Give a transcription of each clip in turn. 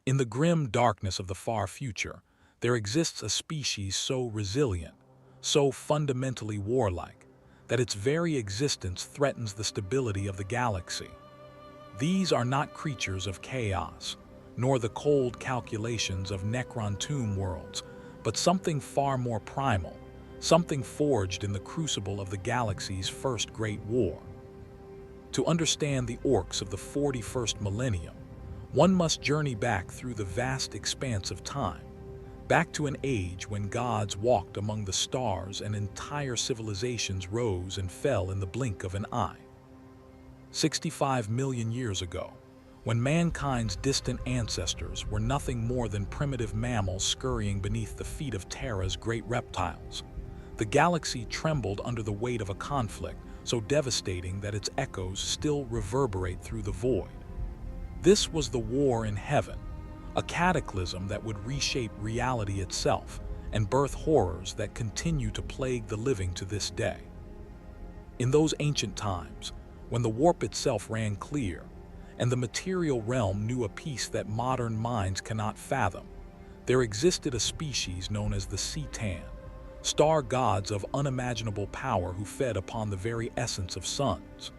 In the grim darkness of the far future, there exists a species so resilient, so fundamentally warlike, that its very existence threatens the stability of the galaxy. These are not creatures of chaos, nor the cold calculations of Necron tomb worlds, but something far more primal, something forged in the crucible of the galaxy's first great war. To understand the Orks of the 41st millennium, one must journey back through the vast expanse of time, back to an age when gods walked among the stars and entire civilizations rose and fell in the blink of an eye. 65 million years ago, when mankind's distant ancestors were nothing more than primitive mammals scurrying beneath the feet of Terra's great reptiles, the galaxy trembled under the weight of a conflict so devastating that its echoes still reverberate through the void. This was the war in heaven, a cataclysm that would reshape reality itself and birth horrors that continue to plague the living to this day. In those ancient times, when the warp itself ran clear, and the material realm knew a peace that modern minds cannot fathom, there existed a species known as the Cetan, star gods of unimaginable power who fed upon the very essence of suns.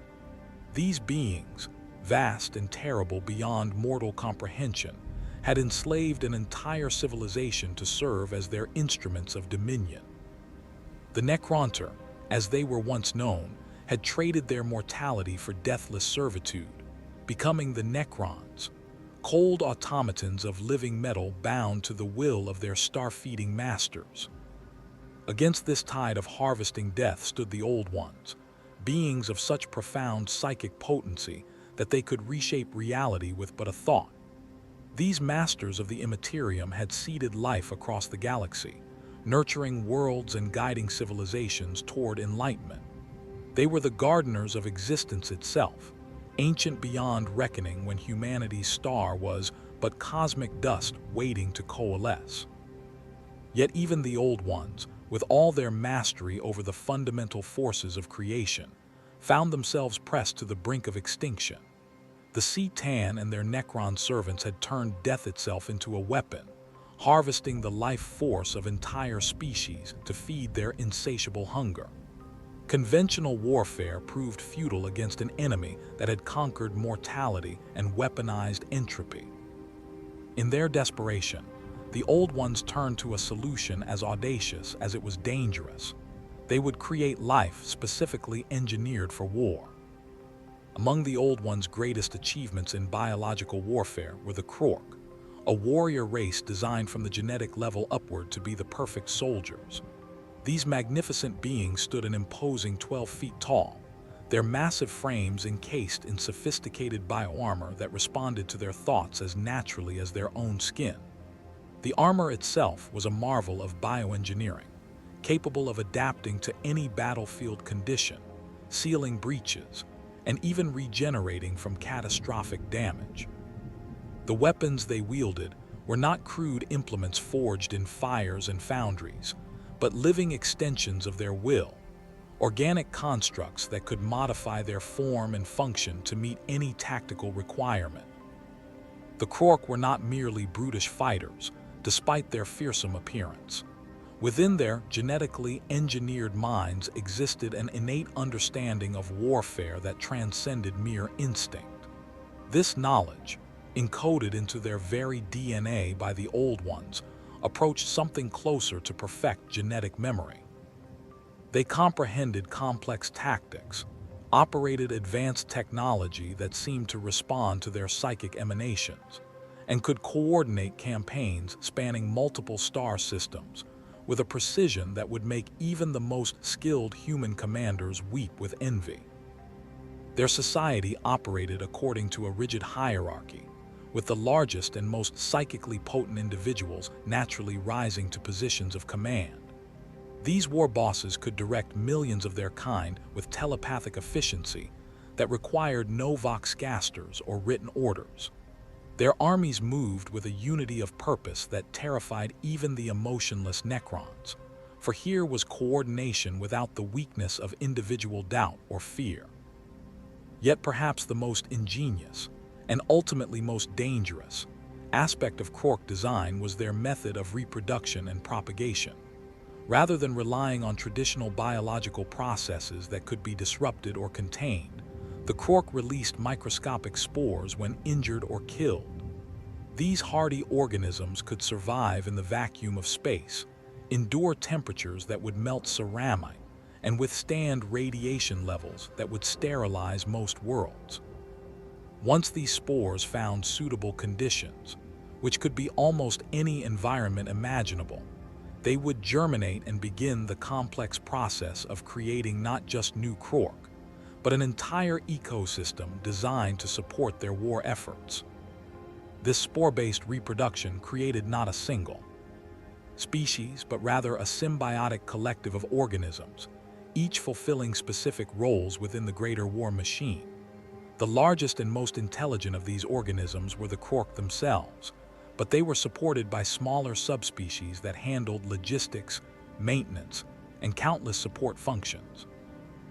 These beings, vast and terrible beyond mortal comprehension, had enslaved an entire civilization to serve as their instruments of dominion. The Necronter, as they were once known, had traded their mortality for deathless servitude, becoming the Necrons, cold automatons of living metal bound to the will of their star-feeding masters. Against this tide of harvesting death stood the Old Ones, beings of such profound psychic potency that they could reshape reality with but a thought. These masters of the immaterium had seeded life across the galaxy, nurturing worlds and guiding civilizations toward enlightenment. They were the gardeners of existence itself, ancient beyond reckoning when humanity's star was but cosmic dust waiting to coalesce. Yet even the Old Ones, with all their mastery over the fundamental forces of creation, found themselves pressed to the brink of extinction. The Cetan and their Necron servants had turned death itself into a weapon, harvesting the life force of entire species to feed their insatiable hunger. Conventional warfare proved futile against an enemy that had conquered mortality and weaponized entropy. In their desperation, the Old Ones turned to a solution as audacious as it was dangerous. They would create life specifically engineered for war. Among the Old Ones' greatest achievements in biological warfare were the Krork, a warrior race designed from the genetic level upward to be the perfect soldiers. These magnificent beings stood an imposing 12 feet tall, their massive frames encased in sophisticated bioarmor that responded to their thoughts as naturally as their own skin. The armor itself was a marvel of bioengineering, capable of adapting to any battlefield condition, sealing breaches, and even regenerating from catastrophic damage. The weapons they wielded were not crude implements forged in fires and foundries, but living extensions of their will, organic constructs that could modify their form and function to meet any tactical requirement. The Krork were not merely brutish fighters, despite their fearsome appearance. Within their genetically engineered minds existed an innate understanding of warfare that transcended mere instinct. This knowledge, encoded into their very DNA by the Old Ones, approached something closer to perfect genetic memory. They comprehended complex tactics, operated advanced technology that seemed to respond to their psychic emanations, and could coordinate campaigns spanning multiple star systems with a precision that would make even the most skilled human commanders weep with envy. Their society operated according to a rigid hierarchy, with the largest and most psychically potent individuals naturally rising to positions of command. These war bosses could direct millions of their kind with telepathic efficiency that required no voxcasters or written orders. Their armies moved with a unity of purpose that terrified even the emotionless Necrons, for here was coordination without the weakness of individual doubt or fear. Yet perhaps the most ingenious, and ultimately most dangerous, aspect of Krork design was their method of reproduction and propagation. Rather than relying on traditional biological processes that could be disrupted or contained, the Krork released microscopic spores when injured or killed. These hardy organisms could survive in the vacuum of space, endure temperatures that would melt ceramic, and withstand radiation levels that would sterilize most worlds. Once these spores found suitable conditions, which could be almost any environment imaginable, they would germinate and begin the complex process of creating not just new Krork, but an entire ecosystem designed to support their war efforts. This spore-based reproduction created not a single species, but rather a symbiotic collective of organisms, each fulfilling specific roles within the greater war machine. The largest and most intelligent of these organisms were the Krork themselves, but they were supported by smaller subspecies that handled logistics, maintenance, and countless support functions.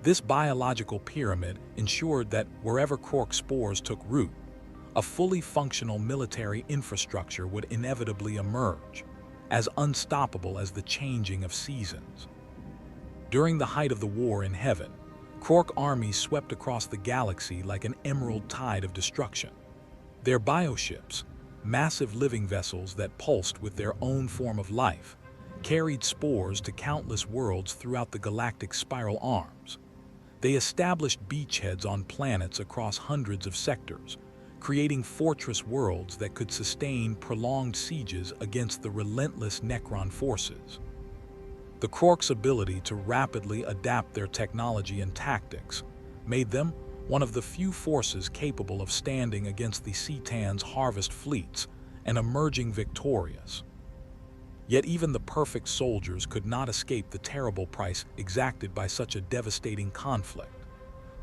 This biological pyramid ensured that wherever Krork spores took root, a fully functional military infrastructure would inevitably emerge, as unstoppable as the changing of seasons. During the height of the war in heaven, Krork armies swept across the galaxy like an emerald tide of destruction. Their bioships, massive living vessels that pulsed with their own form of life, carried spores to countless worlds throughout the galactic spiral arms. They established beachheads on planets across hundreds of sectors, creating fortress worlds that could sustain prolonged sieges against the relentless Necron forces. The Krork's ability to rapidly adapt their technology and tactics made them one of the few forces capable of standing against the C'tan's harvest fleets and emerging victorious. Yet even the perfect soldiers could not escape the terrible price exacted by such a devastating conflict.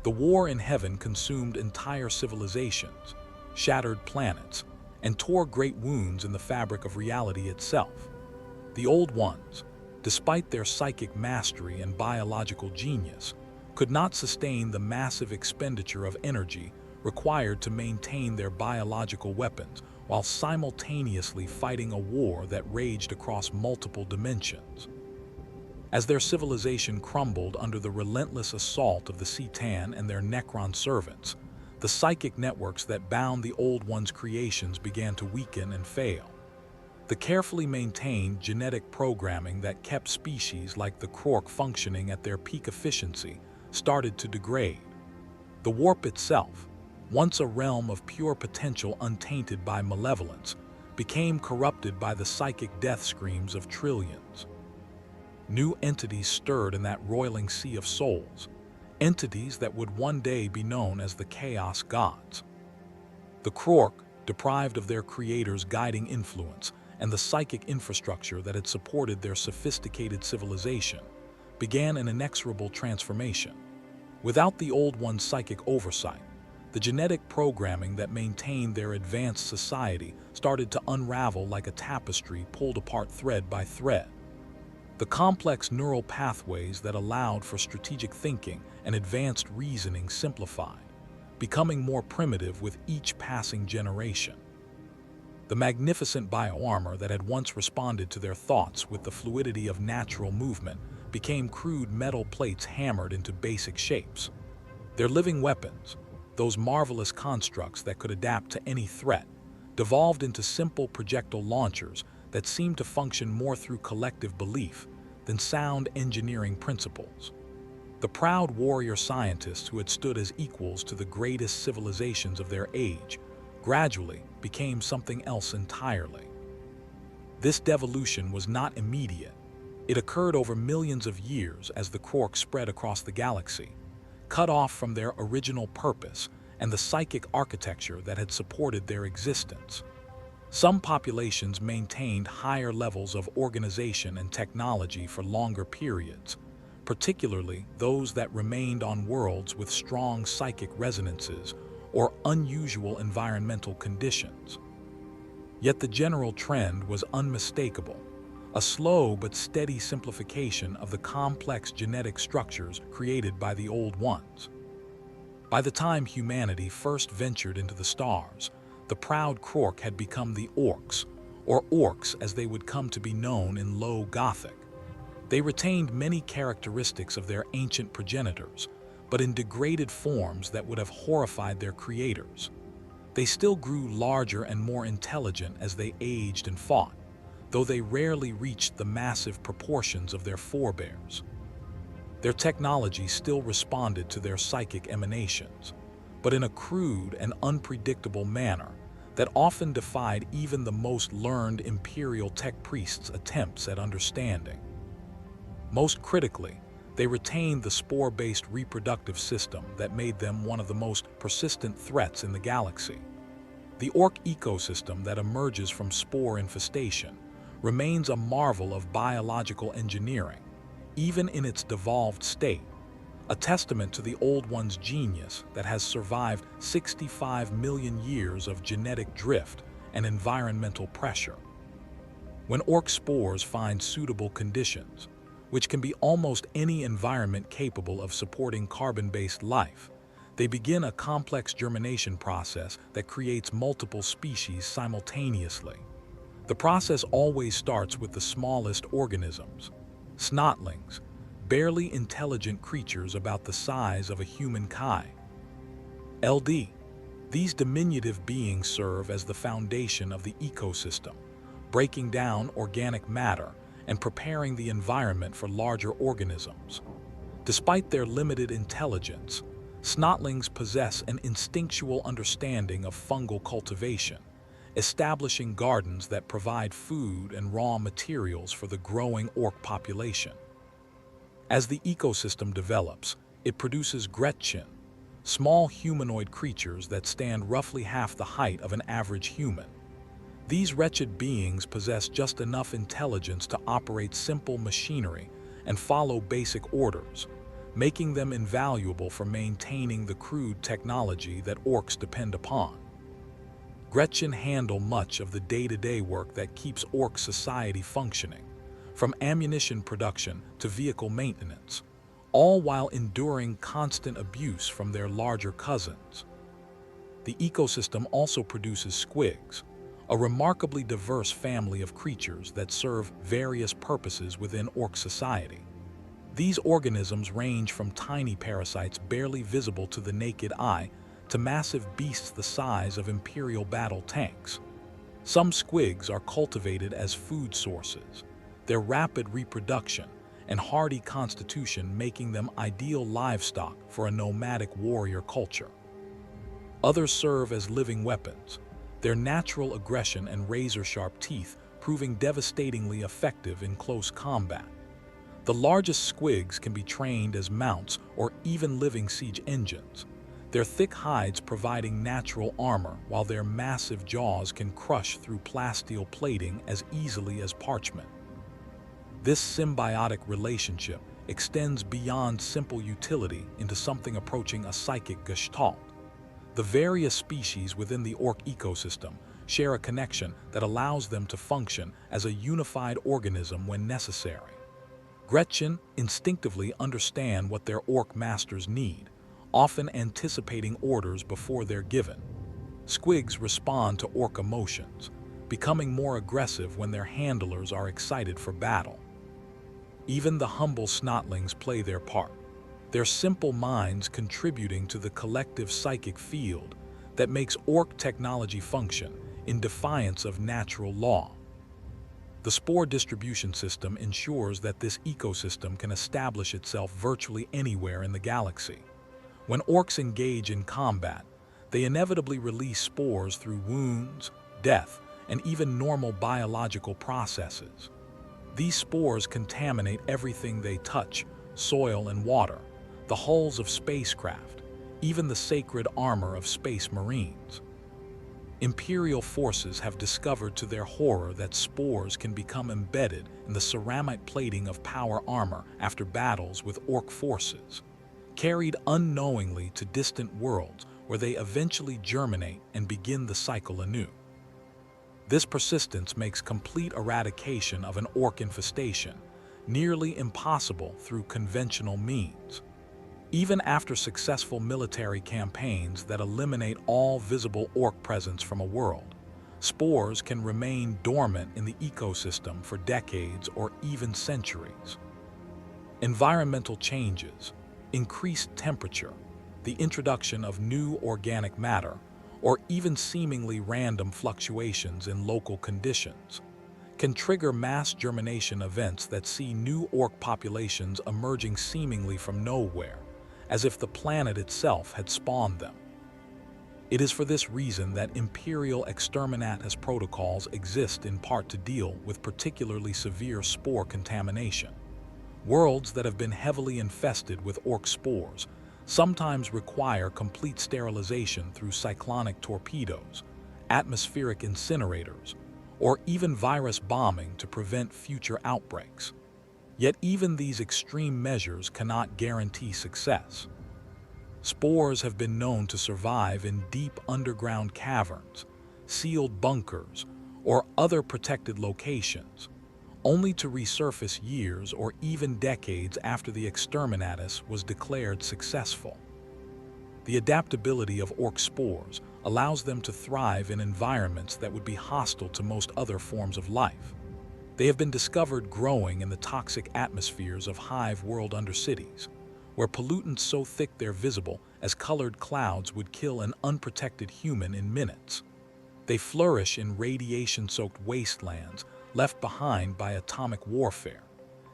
The war in heaven consumed entire civilizations, shattered planets, and tore great wounds in the fabric of reality itself. The Old Ones, despite their psychic mastery and biological genius, could not sustain the massive expenditure of energy required to maintain their biological weapons while simultaneously fighting a war that raged across multiple dimensions. As their civilization crumbled under the relentless assault of the C'tan and their Necron servants, the psychic networks that bound the Old Ones' creations began to weaken and fail. The carefully maintained genetic programming that kept species like the Krork functioning at their peak efficiency started to degrade. The warp itself, once a realm of pure potential untainted by malevolence, became corrupted by the psychic death screams of trillions. New entities stirred in that roiling sea of souls, entities that would one day be known as the Chaos Gods. The Krork, deprived of their creator's guiding influence and the psychic infrastructure that had supported their sophisticated civilization, began an inexorable transformation. Without the Old One's psychic oversight, the genetic programming that maintained their advanced society started to unravel like a tapestry pulled apart thread by thread. The complex neural pathways that allowed for strategic thinking and advanced reasoning simplified, becoming more primitive with each passing generation. The magnificent bioarmor that had once responded to their thoughts with the fluidity of natural movement became crude metal plates hammered into basic shapes. Their living weapons, those marvelous constructs that could adapt to any threat, devolved into simple projectile launchers that seemed to function more through collective belief than sound engineering principles. The proud warrior scientists who had stood as equals to the greatest civilizations of their age gradually became something else entirely. This devolution was not immediate. It occurred over millions of years as the Krork spread across the galaxy, cut off from their original purpose and the psychic architecture that had supported their existence. Some populations maintained higher levels of organization and technology for longer periods, particularly those that remained on worlds with strong psychic resonances or unusual environmental conditions. Yet the general trend was unmistakable, a slow but steady simplification of the complex genetic structures created by the Old Ones. By the time humanity first ventured into the stars, the proud Krork had become the Orks, or Orks as they would come to be known in Low Gothic. They retained many characteristics of their ancient progenitors, but in degraded forms that would have horrified their creators. They still grew larger and more intelligent as they aged and fought, though they rarely reached the massive proportions of their forebears. Their technology still responded to their psychic emanations, but in a crude and unpredictable manner that often defied even the most learned Imperial tech priests' attempts at understanding. Most critically, they retained the spore-based reproductive system that made them one of the most persistent threats in the galaxy. The Ork ecosystem that emerges from spore infestation remains a marvel of biological engineering, even in its devolved state, a testament to the Old One's genius that has survived 65 million years of genetic drift and environmental pressure. When Ork spores find suitable conditions, which can be almost any environment capable of supporting carbon-based life, they begin a complex germination process that creates multiple species simultaneously. The process always starts with the smallest organisms, snotlings, barely intelligent creatures about the size of a human kai. These diminutive beings serve as the foundation of the ecosystem, breaking down organic matter and preparing the environment for larger organisms. Despite their limited intelligence, snotlings possess an instinctual understanding of fungal cultivation, establishing gardens that provide food and raw materials for the growing orc population. As the ecosystem develops, it produces Gretchen, small humanoid creatures that stand roughly half the height of an average human. These wretched beings possess just enough intelligence to operate simple machinery and follow basic orders, making them invaluable for maintaining the crude technology that orcs depend upon. Gretchen handle much of the day-to-day work that keeps orc society functioning, from ammunition production to vehicle maintenance, all while enduring constant abuse from their larger cousins. The ecosystem also produces squigs, a remarkably diverse family of creatures that serve various purposes within orc society. These organisms range from tiny parasites barely visible to the naked eye to massive beasts the size of Imperial battle tanks. Some squigs are cultivated as food sources, their rapid reproduction and hardy constitution making them ideal livestock for a nomadic warrior culture. Others serve as living weapons, their natural aggression and razor-sharp teeth proving devastatingly effective in close combat. The largest squigs can be trained as mounts or even living siege engines, their thick hides providing natural armor while their massive jaws can crush through plasteel plating as easily as parchment. This symbiotic relationship extends beyond simple utility into something approaching a psychic gestalt. The various species within the orc ecosystem share a connection that allows them to function as a unified organism when necessary. Gretchen instinctively understand what their orc masters need, often anticipating orders before they're given. Squigs respond to orc emotions, becoming more aggressive when their handlers are excited for battle. Even the humble snotlings play their part, their simple minds contributing to the collective psychic field that makes orc technology function in defiance of natural law. The spore distribution system ensures that this ecosystem can establish itself virtually anywhere in the galaxy. When orcs engage in combat, they inevitably release spores through wounds, death, and even normal biological processes. These spores contaminate everything they touch, soil and water, the hulls of spacecraft, even the sacred armor of space marines. Imperial forces have discovered to their horror that spores can become embedded in the ceramic plating of power armor after battles with orc forces, carried unknowingly to distant worlds where they eventually germinate and begin the cycle anew. This persistence makes complete eradication of an orc infestation nearly impossible through conventional means. Even after successful military campaigns that eliminate all visible orc presence from a world, spores can remain dormant in the ecosystem for decades or even centuries. Environmental changes, increased temperature, the introduction of new organic matter, or even seemingly random fluctuations in local conditions can trigger mass germination events that see new orc populations emerging seemingly from nowhere, as if the planet itself had spawned them. It is for this reason that imperial exterminatus protocols exist, in part to deal with particularly severe spore contamination. Worlds that have been heavily infested with orc spores sometimes require complete sterilization through cyclonic torpedoes, atmospheric incinerators, or even virus bombing to prevent future outbreaks. Yet even these extreme measures cannot guarantee success. Spores have been known to survive in deep underground caverns, sealed bunkers, or other protected locations, only to resurface years or even decades after the exterminatus was declared successful. The adaptability of orc spores allows them to thrive in environments that would be hostile to most other forms of life. They have been discovered growing in the toxic atmospheres of hive world undercities, where pollutants so thick they're visible as colored clouds would kill an unprotected human in minutes. They flourish in radiation-soaked wastelands left behind by atomic warfare,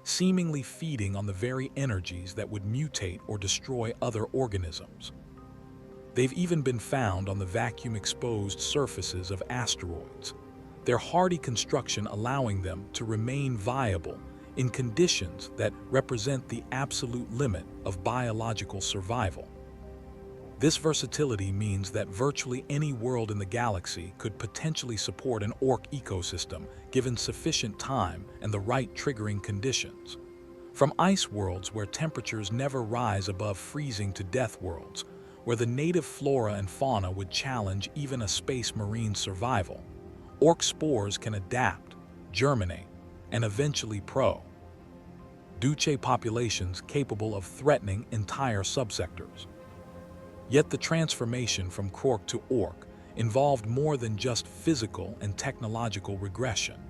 seemingly feeding on the very energies that would mutate or destroy other organisms. They've even been found on the vacuum-exposed surfaces of asteroids, their hardy construction allowing them to remain viable in conditions that represent the absolute limit of biological survival. This versatility means that virtually any world in the galaxy could potentially support an orc ecosystem given sufficient time and the right triggering conditions. From ice worlds where temperatures never rise above freezing to death worlds, where the native flora and fauna would challenge even a space marine's survival, orc spores can adapt, germinate, and eventually produce populations capable of threatening entire subsectors. Yet the transformation from Krork to orc involved more than just physical and technological regression.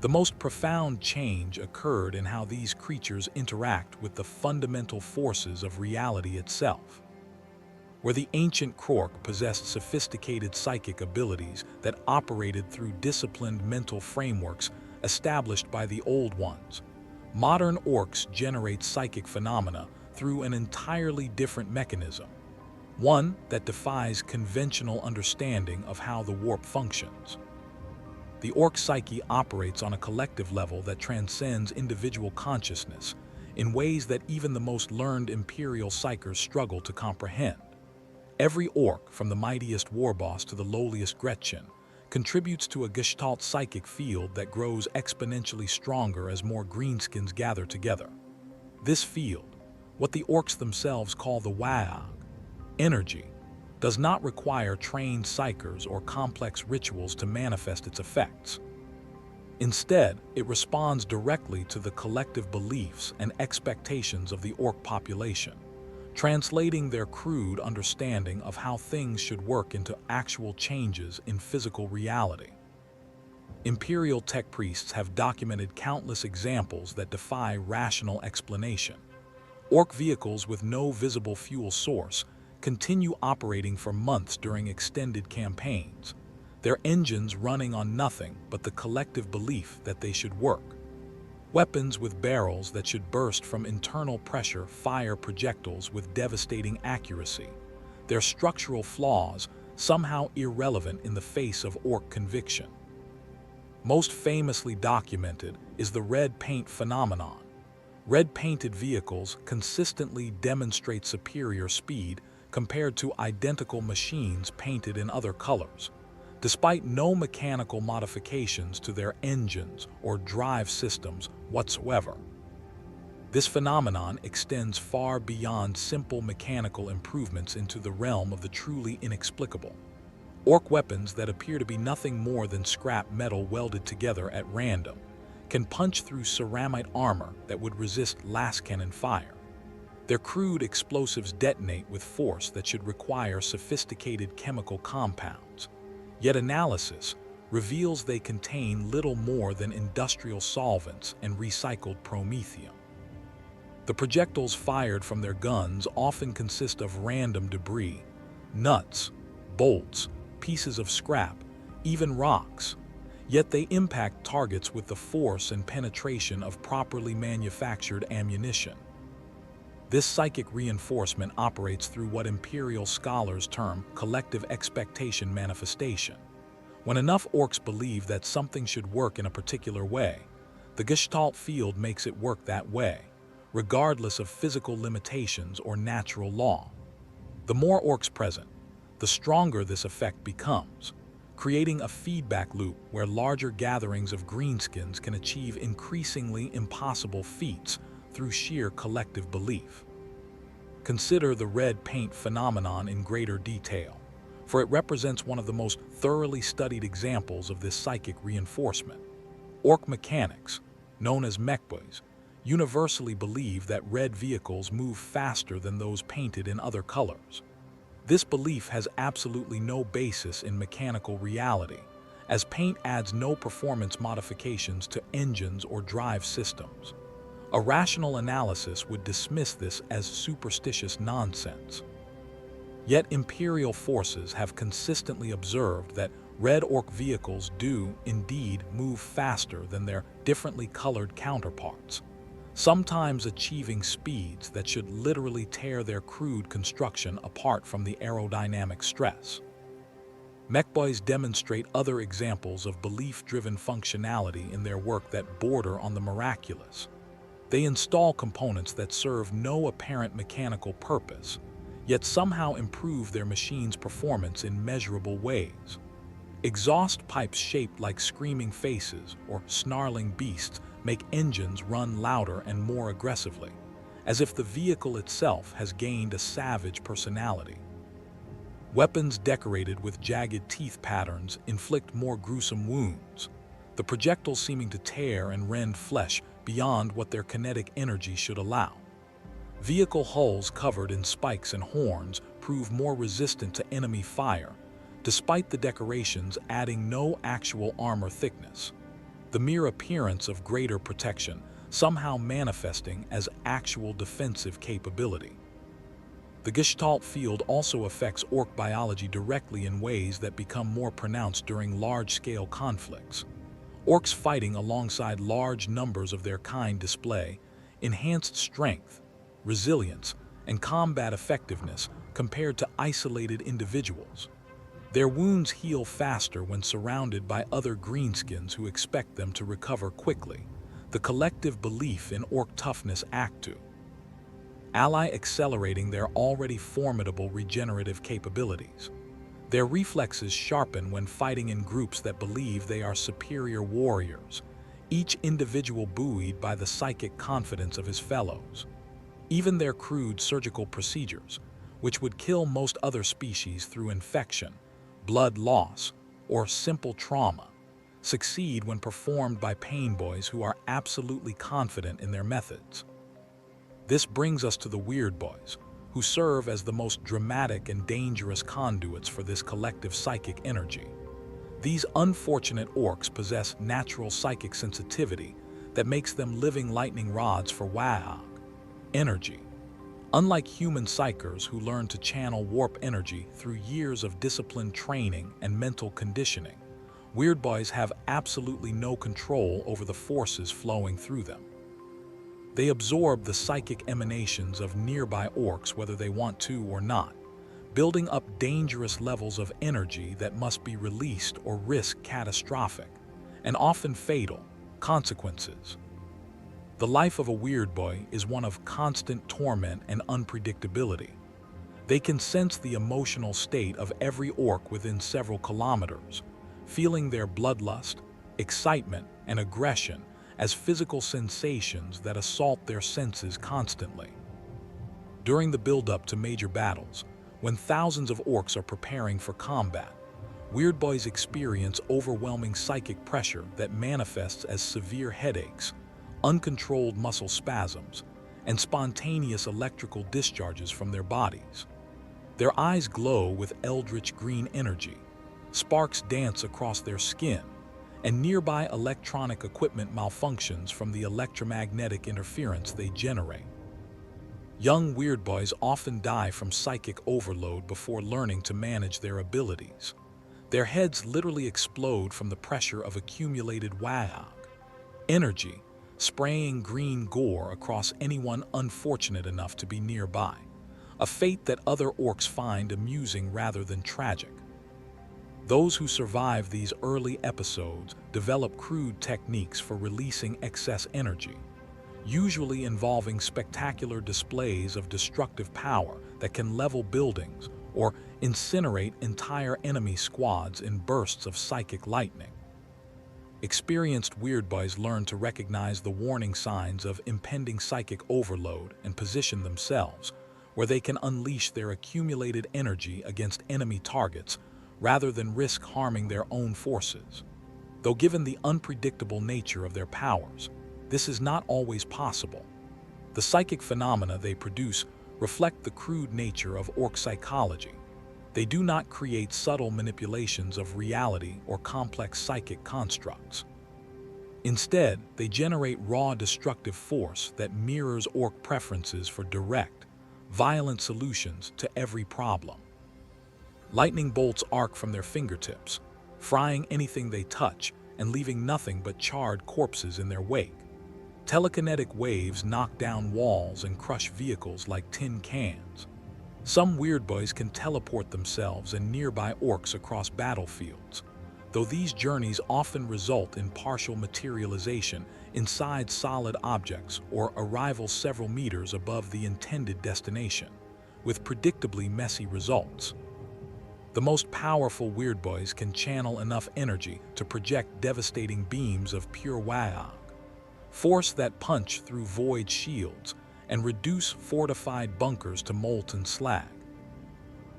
The most profound change occurred in how these creatures interact with the fundamental forces of reality itself. Where the ancient Krork possessed sophisticated psychic abilities that operated through disciplined mental frameworks established by the old ones, modern orcs generate psychic phenomena through an entirely different mechanism, one that defies conventional understanding of how the warp functions. The orc psyche operates on a collective level that transcends individual consciousness in ways that even the most learned imperial psychers struggle to comprehend. Every orc, from the mightiest warboss to the lowliest Gretchen, contributes to a gestalt psychic field that grows exponentially stronger as more greenskins gather together. This field, what the orcs themselves call the Waaagh energy, does not require trained psychers or complex rituals to manifest its effects. Instead, it responds directly to the collective beliefs and expectations of the orc population, translating their crude understanding of how things should work into actual changes in physical reality. Imperial tech priests have documented countless examples that defy rational explanation. Orc vehicles with no visible fuel source continue operating for months during extended campaigns, their engines running on nothing but the collective belief that they should work. Weapons with barrels that should burst from internal pressure fire projectiles with devastating accuracy, their structural flaws somehow irrelevant in the face of orc conviction. Most famously documented is the red paint phenomenon. Red-painted vehicles consistently demonstrate superior speed compared to identical machines painted in other colors, despite no mechanical modifications to their engines or drive systems whatsoever. This phenomenon extends far beyond simple mechanical improvements into the realm of the truly inexplicable. Orc weapons that appear to be nothing more than scrap metal welded together at random can punch through ceramite armor that would resist lascannon fire. Their crude explosives detonate with force that should require sophisticated chemical compounds. Yet analysis reveals they contain little more than industrial solvents and recycled promethium. The projectiles fired from their guns often consist of random debris, nuts, bolts, pieces of scrap, even rocks. Yet they impact targets with the force and penetration of properly manufactured ammunition. This psychic reinforcement operates through what Imperial scholars term collective expectation manifestation. When enough orcs believe that something should work in a particular way, the Gestalt field makes it work that way, regardless of physical limitations or natural law. The more orcs present, the stronger this effect becomes, creating a feedback loop where larger gatherings of greenskins can achieve increasingly impossible feats through sheer collective belief. Consider the red paint phenomenon in greater detail, for it represents one of the most thoroughly studied examples of this psychic reinforcement. Orc mechanics, known as mechboys, universally believe that red vehicles move faster than those painted in other colors. This belief has absolutely no basis in mechanical reality, as paint adds no performance modifications to engines or drive systems. A rational analysis would dismiss this as superstitious nonsense. Yet Imperial forces have consistently observed that red orc vehicles do indeed move faster than their differently colored counterparts, sometimes achieving speeds that should literally tear their crude construction apart from the aerodynamic stress. Mechboys demonstrate other examples of belief-driven functionality in their work that border on the miraculous. They install components that serve no apparent mechanical purpose, yet somehow improve their machine's performance in measurable ways. Exhaust pipes shaped like screaming faces or snarling beasts make engines run louder and more aggressively, as if the vehicle itself has gained a savage personality. Weapons decorated with jagged teeth patterns inflict more gruesome wounds, the projectiles seeming to tear and rend flesh beyond what their kinetic energy should allow. Vehicle hulls covered in spikes and horns prove more resistant to enemy fire, despite the decorations adding no actual armor thickness. The mere appearance of greater protection somehow manifesting as actual defensive capability. The Gestalt field also affects orc biology directly in ways that become more pronounced during large-scale conflicts. Orcs fighting alongside large numbers of their kind display enhanced strength, resilience, and combat effectiveness compared to isolated individuals. Their wounds heal faster when surrounded by other greenskins who expect them to recover quickly. The collective belief in orc toughness Act 2. Ally accelerating their already formidable regenerative capabilities. Their reflexes sharpen when fighting in groups that believe they are superior warriors, each individual buoyed by the psychic confidence of his fellows. Even their crude surgical procedures, which would kill most other species through infection, blood loss, or simple trauma, succeed when performed by painboys who are absolutely confident in their methods. This brings us to the Weird Boys, who serve as the most dramatic and dangerous conduits for this collective psychic energy. These unfortunate orcs possess natural psychic sensitivity that makes them living lightning rods for Waaagh energy. Unlike human psychers who learn to channel warp energy through years of disciplined training and mental conditioning, Weird Boys have absolutely no control over the forces flowing through them. They absorb the psychic emanations of nearby orcs whether they want to or not, building up dangerous levels of energy that must be released or risk catastrophic, and often fatal, consequences. The life of a Weird Boy is one of constant torment and unpredictability. They can sense the emotional state of every orc within several kilometers, feeling their bloodlust, excitement, and aggression as physical sensations that assault their senses constantly. During the build-up to major battles, when thousands of orcs are preparing for combat, Weird Boys experience overwhelming psychic pressure that manifests as severe headaches, uncontrolled muscle spasms, and spontaneous electrical discharges from their bodies. Their eyes glow with eldritch green energy, sparks dance across their skin, and nearby electronic equipment malfunctions from the electromagnetic interference they generate. Young weirdboys often die from psychic overload before learning to manage their abilities. Their heads literally explode from the pressure of accumulated Waaagh energy, spraying green gore across anyone unfortunate enough to be nearby, a fate that other orcs find amusing rather than tragic. Those who survive these early episodes develop crude techniques for releasing excess energy, usually involving spectacular displays of destructive power that can level buildings or incinerate entire enemy squads in bursts of psychic lightning. Experienced weirdboys learn to recognize the warning signs of impending psychic overload and position themselves where they can unleash their accumulated energy against enemy targets rather than risk harming their own forces. Though given the unpredictable nature of their powers, this is not always possible. The psychic phenomena they produce reflect the crude nature of orc psychology. They do not create subtle manipulations of reality or complex psychic constructs. Instead, they generate raw destructive force that mirrors orc preferences for direct, violent solutions to every problem. Lightning bolts arc from their fingertips, frying anything they touch and leaving nothing but charred corpses in their wake. Telekinetic waves knock down walls and crush vehicles like tin cans. Some weirdboys can teleport themselves and nearby orcs across battlefields, though these journeys often result in partial materialization inside solid objects or arrival several meters above the intended destination, with predictably messy results. The most powerful weirdboys can channel enough energy to project devastating beams of pure Waaagh, force that punch through void shields and reduce fortified bunkers to molten slag.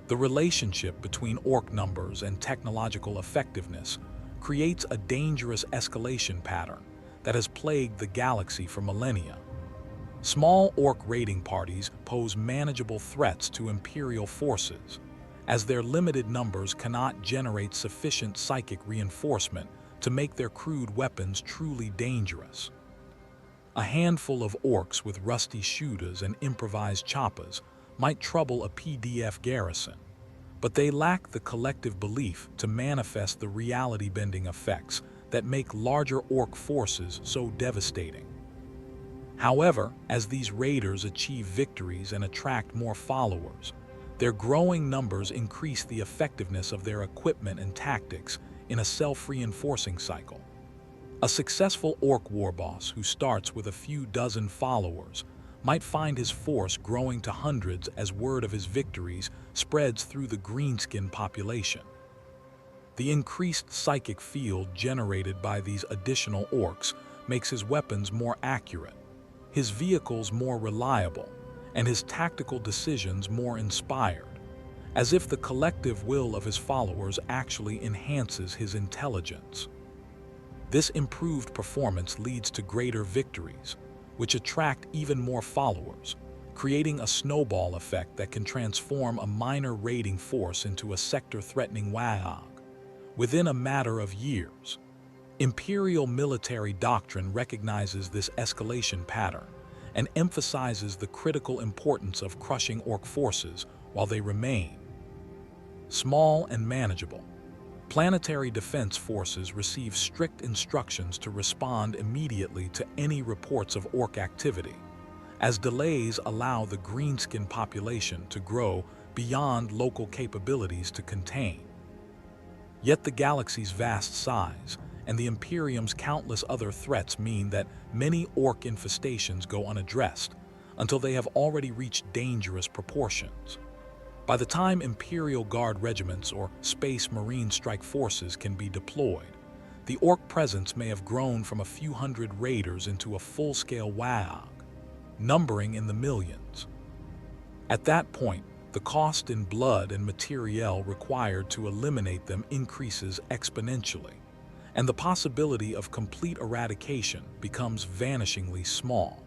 The relationship between orc numbers and technological effectiveness creates a dangerous escalation pattern that has plagued the galaxy for millennia. Small orc raiding parties pose manageable threats to Imperial forces, as their limited numbers cannot generate sufficient psychic reinforcement to make their crude weapons truly dangerous. A handful of orcs with rusty shooters and improvised choppas might trouble a PDF garrison, but they lack the collective belief to manifest the reality-bending effects that make larger orc forces so devastating. However, as these raiders achieve victories and attract more followers, their growing numbers increase the effectiveness of their equipment and tactics in a self-reinforcing cycle. A successful orc warboss who starts with a few dozen followers might find his force growing to hundreds as word of his victories spreads through the greenskin population. The increased psychic field generated by these additional orcs makes his weapons more accurate, his vehicles more reliable, and his tactical decisions more inspired, as if the collective will of his followers actually enhances his intelligence. This improved performance leads to greater victories, which attract even more followers, creating a snowball effect that can transform a minor raiding force into a sector-threatening Waaagh within a matter of years. Imperial military doctrine recognizes this escalation pattern and emphasizes the critical importance of crushing orc forces while they remain small and manageable. Planetary defense forces receive strict instructions to respond immediately to any reports of orc activity, as delays allow the greenskin population to grow beyond local capabilities to contain. Yet the galaxy's vast size and the Imperium's countless other threats mean that many orc infestations go unaddressed until they have already reached dangerous proportions. By the time Imperial Guard regiments or Space Marine strike forces can be deployed, the orc presence may have grown from a few hundred raiders into a full-scale Waaagh, numbering in the millions. At that point, the cost in blood and materiel required to eliminate them increases exponentially, and the possibility of complete eradication becomes vanishingly small.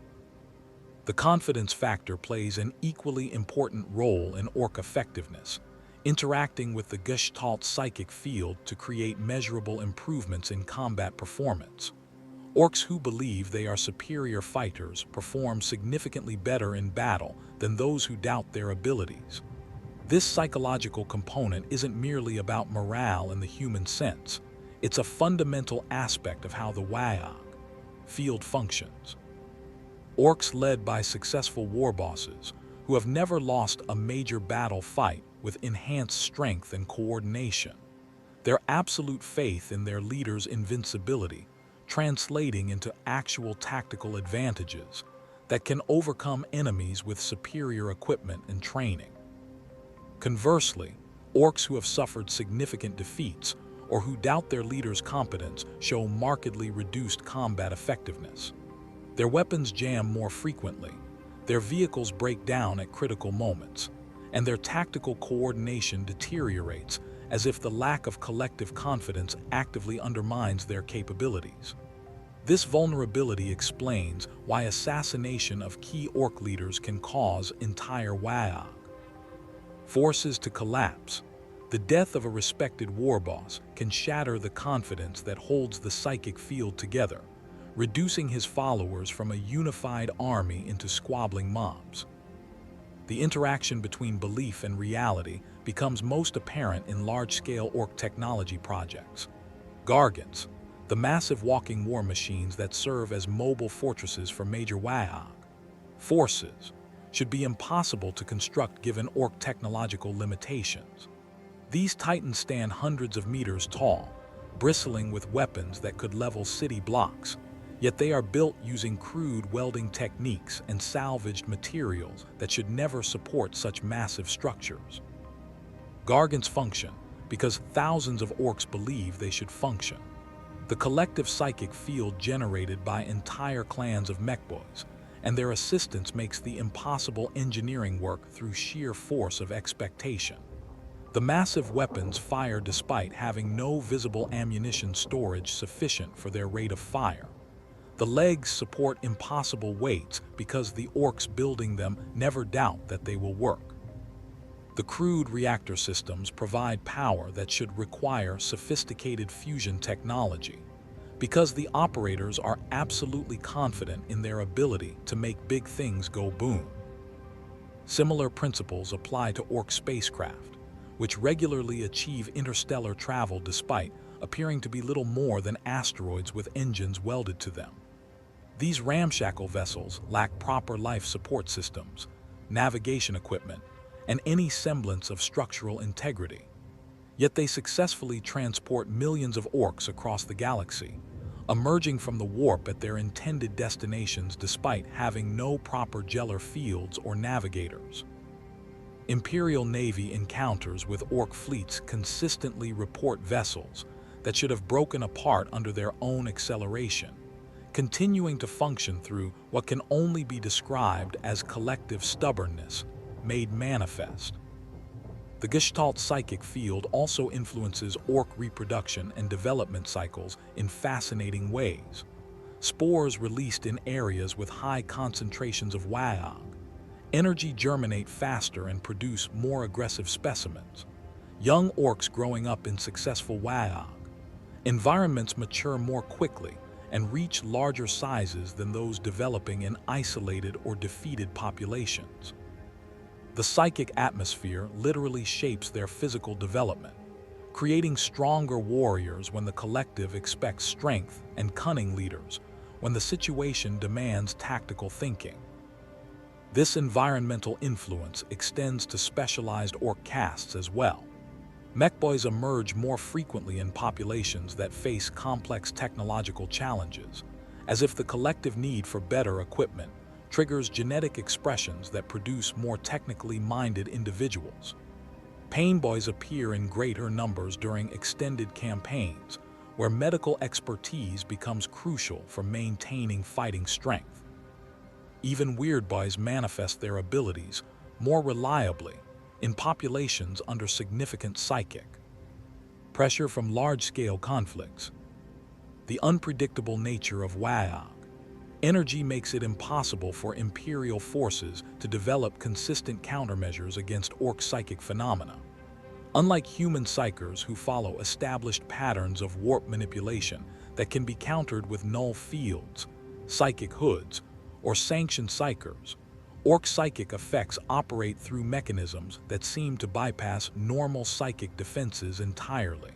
The confidence factor plays an equally important role in Ork effectiveness, interacting with the Gestalt psychic field to create measurable improvements in combat performance. Orks who believe they are superior fighters perform significantly better in battle than those who doubt their abilities. This psychological component isn't merely about morale in the human sense. It's a fundamental aspect of how the Waaagh field functions. Orks led by successful war bosses who have never lost a major battle fight with enhanced strength and coordination. Their absolute faith in their leader's invincibility translating into actual tactical advantages that can overcome enemies with superior equipment and training. Conversely, Orks who have suffered significant defeats or who doubt their leader's competence show markedly reduced combat effectiveness. Their weapons jam more frequently, their vehicles break down at critical moments, and their tactical coordination deteriorates as if the lack of collective confidence actively undermines their capabilities. This vulnerability explains why assassination of key Ork leaders can cause entire Waaagh forces to collapse. The death of a respected war boss can shatter the confidence that holds the psychic field together, reducing his followers from a unified army into squabbling mobs. The interaction between belief and reality becomes most apparent in large-scale Ork technology projects. Gargants, the massive walking war machines that serve as mobile fortresses for major Waaagh forces, should be impossible to construct given Ork technological limitations. These titans stand hundreds of meters tall, bristling with weapons that could level city blocks, yet they are built using crude welding techniques and salvaged materials that should never support such massive structures. Gargants function because thousands of Orks believe they should function. The collective psychic field generated by entire clans of mechboys and their assistance makes the impossible engineering work through sheer force of expectation. The massive weapons fire despite having no visible ammunition storage sufficient for their rate of fire. The legs support impossible weights because the Orks building them never doubt that they will work. The crude reactor systems provide power that should require sophisticated fusion technology, because the operators are absolutely confident in their ability to make big things go boom. Similar principles apply to Ork spacecraft, which regularly achieve interstellar travel despite appearing to be little more than asteroids with engines welded to them. These ramshackle vessels lack proper life support systems, navigation equipment, and any semblance of structural integrity. Yet they successfully transport millions of Orks across the galaxy, emerging from the warp at their intended destinations despite having no proper Geller fields or navigators. Imperial Navy encounters with Ork fleets consistently report vessels that should have broken apart under their own acceleration, continuing to function through what can only be described as collective stubbornness made manifest. The Gestalt psychic field also influences Ork reproduction and development cycles in fascinating ways. Spores released in areas with high concentrations of Waaagh energy germinate faster and produce more aggressive specimens. Young Orks growing up in successful Waaagh environments mature more quickly and reach larger sizes than those developing in isolated or defeated populations. The psychic atmosphere literally shapes their physical development, creating stronger warriors when the collective expects strength and cunning leaders when the situation demands tactical thinking. This environmental influence extends to specialized Ork castes as well. Mechboys emerge more frequently in populations that face complex technological challenges, as if the collective need for better equipment triggers genetic expressions that produce more technically minded individuals. Painboys appear in greater numbers during extended campaigns, where medical expertise becomes crucial for maintaining fighting strength. Even Weirdboys manifest their abilities more reliably in populations under significant psychic pressure from large-scale conflicts. The unpredictable nature of Waaagh Energy makes it impossible for Imperial forces to develop consistent countermeasures against Ork psychic phenomena. Unlike human psykers who follow established patterns of warp manipulation that can be countered with null fields, psychic hoods, or sanctioned psykers, Ork psychic effects operate through mechanisms that seem to bypass normal psychic defenses entirely.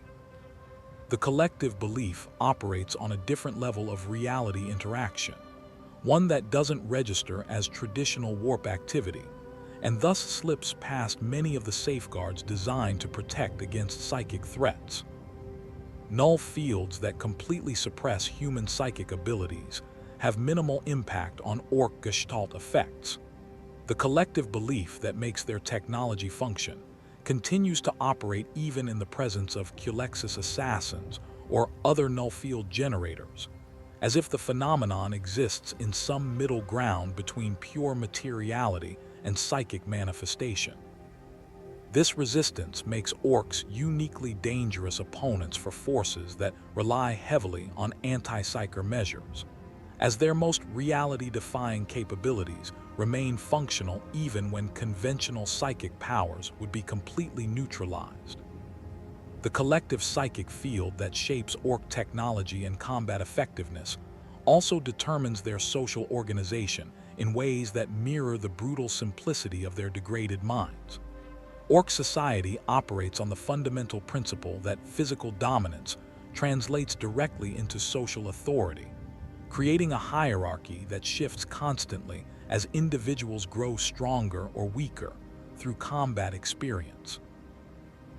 The collective belief operates on a different level of reality interaction, one that doesn't register as traditional warp activity, and thus slips past many of the safeguards designed to protect against psychic threats. Null fields that completely suppress human psychic abilities have minimal impact on Ork gestalt effects. The collective belief that makes their technology function continues to operate even in the presence of Culexus assassins or other null field generators, as if the phenomenon exists in some middle ground between pure materiality and psychic manifestation. This resistance makes Orks uniquely dangerous opponents for forces that rely heavily on anti-psyker measures, as their most reality-defying capabilities remain functional even when conventional psychic powers would be completely neutralized. The collective psychic field that shapes Ork technology and combat effectiveness also determines their social organization in ways that mirror the brutal simplicity of their degraded minds. Ork society operates on the fundamental principle that physical dominance translates directly into social authority, creating a hierarchy that shifts constantly as individuals grow stronger or weaker through combat experience.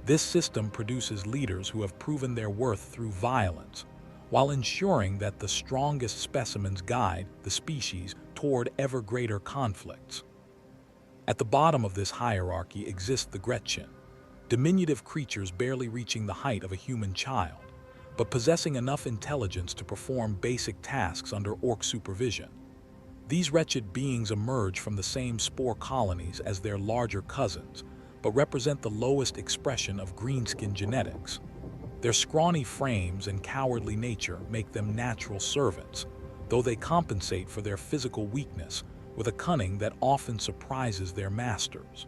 This system produces leaders who have proven their worth through violence, while ensuring that the strongest specimens guide the species toward ever greater conflicts. At the bottom of this hierarchy exists the Gretchen, diminutive creatures barely reaching the height of a human child, but possessing enough intelligence to perform basic tasks under Ork supervision. These wretched beings emerge from the same spore colonies as their larger cousins, but represent the lowest expression of greenskin genetics. Their scrawny frames and cowardly nature make them natural servants, though they compensate for their physical weakness with a cunning that often surprises their masters.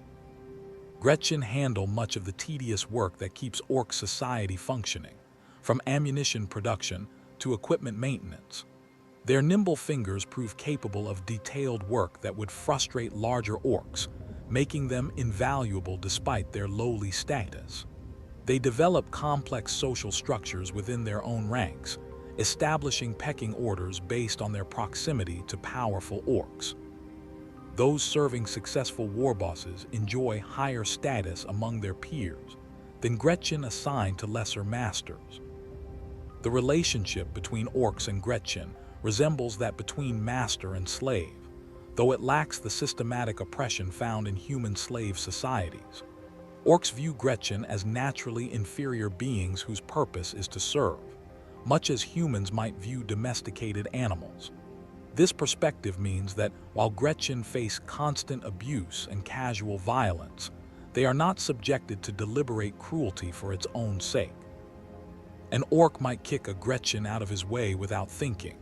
Gretchen handle much of the tedious work that keeps Ork society functioning, from ammunition production to equipment maintenance. Their nimble fingers prove capable of detailed work that would frustrate larger Orks, making them invaluable despite their lowly status. They develop complex social structures within their own ranks, establishing pecking orders based on their proximity to powerful Orks. Those serving successful war bosses enjoy higher status among their peers than Gretchen assigned to lesser masters. The relationship between Orks and Gretchen resembles that between master and slave, though it lacks the systematic oppression found in human slave societies. Orks view Gretchen as naturally inferior beings whose purpose is to serve, much as humans might view domesticated animals. This perspective means that while Gretchen face constant abuse and casual violence, they are not subjected to deliberate cruelty for its own sake. An Ork might kick a Gretchen out of his way without thinking,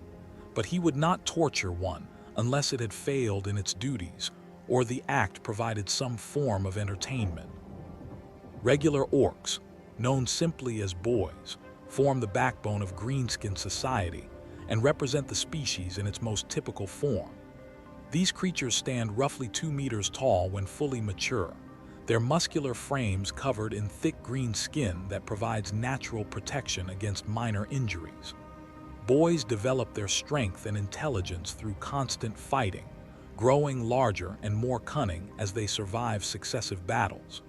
but he would not torture one unless it had failed in its duties or the act provided some form of entertainment. Regular Orks, known simply as boys, form the backbone of greenskin society and represent the species in its most typical form. These creatures stand roughly 2 meters tall when fully mature, their muscular frames covered in thick green skin that provides natural protection against minor injuries. Boys develop their strength and intelligence through constant fighting, growing larger and more cunning as they survive successive battles.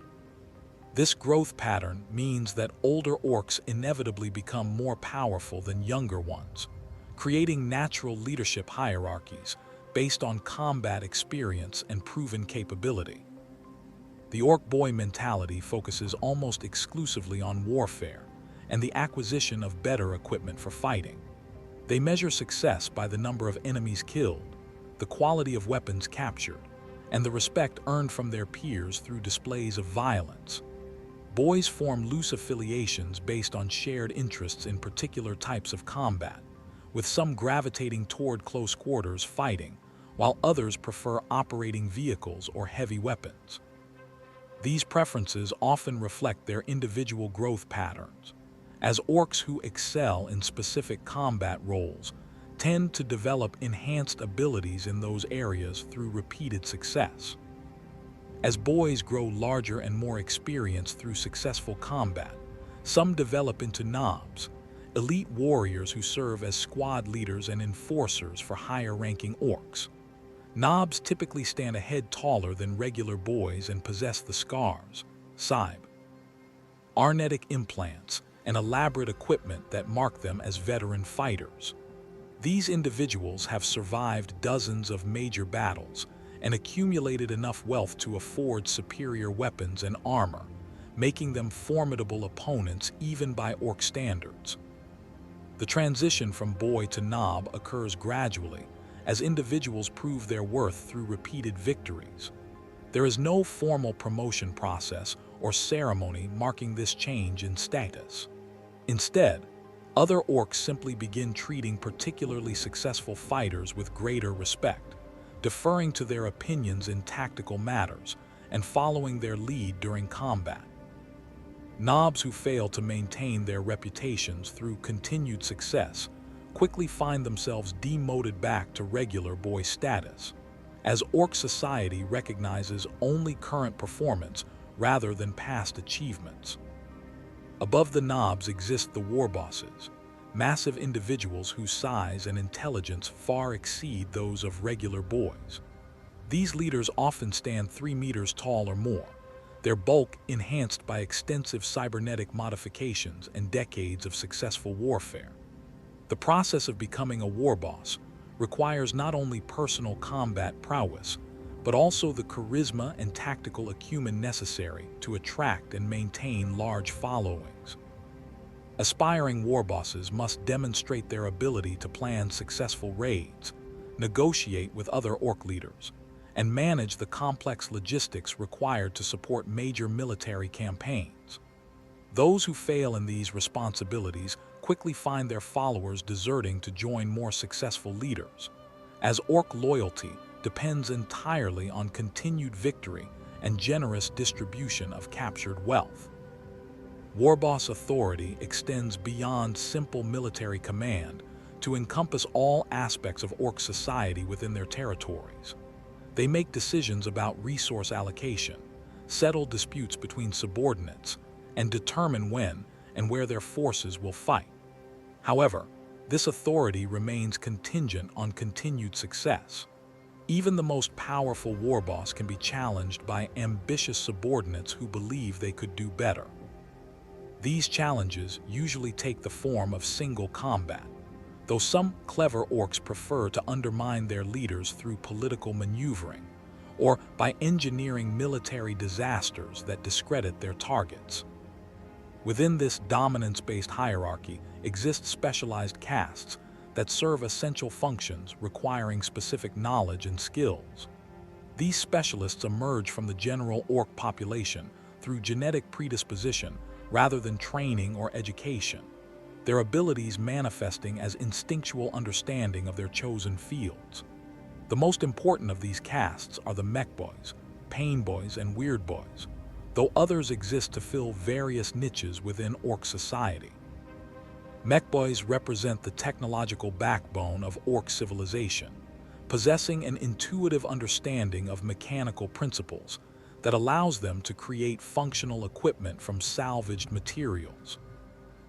This growth pattern means that older Orks inevitably become more powerful than younger ones, creating natural leadership hierarchies based on combat experience and proven capability. The Ork boy mentality focuses almost exclusively on warfare and the acquisition of better equipment for fighting. They measure success by the number of enemies killed, the quality of weapons captured, and the respect earned from their peers through displays of violence. Boys form loose affiliations based on shared interests in particular types of combat, with some gravitating toward close quarters fighting, while others prefer operating vehicles or heavy weapons. These preferences often reflect their individual growth patterns, as orcs who excel in specific combat roles tend to develop enhanced abilities in those areas through repeated success. As boys grow larger and more experienced through successful combat, some develop into knobs, elite warriors who serve as squad leaders and enforcers for higher-ranking orcs. Knobs typically stand a head taller than regular boys and possess the scars, scythe, arnetic implants, and elaborate equipment that mark them as veteran fighters. These individuals have survived dozens of major battles and accumulated enough wealth to afford superior weapons and armor, making them formidable opponents even by orc standards. The transition from boy to knob occurs gradually, as individuals prove their worth through repeated victories. There is no formal promotion process or ceremony marking this change in status. Instead, other orcs simply begin treating particularly successful fighters with greater respect, deferring to their opinions in tactical matters and following their lead during combat. Knobs who fail to maintain their reputations through continued success quickly find themselves demoted back to regular boy status, as orc society recognizes only current performance rather than past achievements. Above the knobs exist the warbosses, massive individuals whose size and intelligence far exceed those of regular boys. These leaders often stand 3 meters tall or more, their bulk enhanced by extensive cybernetic modifications and decades of successful warfare. The process of becoming a warboss requires not only personal combat prowess, but also the charisma and tactical acumen necessary to attract and maintain large followings. Aspiring warbosses must demonstrate their ability to plan successful raids, negotiate with other orc leaders, and manage the complex logistics required to support major military campaigns. Those who fail in these responsibilities quickly find their followers deserting to join more successful leaders, as orc loyalty depends entirely on continued victory and generous distribution of captured wealth. Warboss authority extends beyond simple military command to encompass all aspects of orc society within their territories. They make decisions about resource allocation, settle disputes between subordinates, and determine when and where their forces will fight. However, this authority remains contingent on continued success. Even the most powerful warboss can be challenged by ambitious subordinates who believe they could do better. These challenges usually take the form of single combat, though some clever orcs prefer to undermine their leaders through political maneuvering or by engineering military disasters that discredit their targets. Within this dominance-based hierarchy exist specialized castes that serve essential functions requiring specific knowledge and skills. These specialists emerge from the general orc population through genetic predisposition rather than training or education, their abilities manifesting as instinctual understanding of their chosen fields. The most important of these castes are the mech boys, pain boys, and weird boys, though others exist to fill various niches within orc society. Mech boys represent the technological backbone of orc civilization, possessing an intuitive understanding of mechanical principles that allows them to create functional equipment from salvaged materials.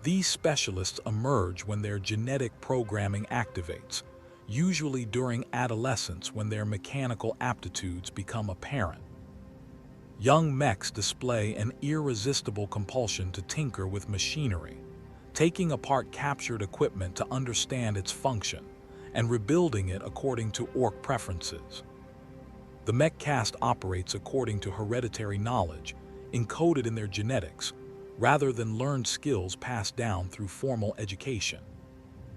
These specialists emerge when their genetic programming activates, usually during adolescence when their mechanical aptitudes become apparent. Young mechs display an irresistible compulsion to tinker with machinery, taking apart captured equipment to understand its function and rebuilding it according to orc preferences. The mech caste operates according to hereditary knowledge encoded in their genetics, rather than learned skills passed down through formal education.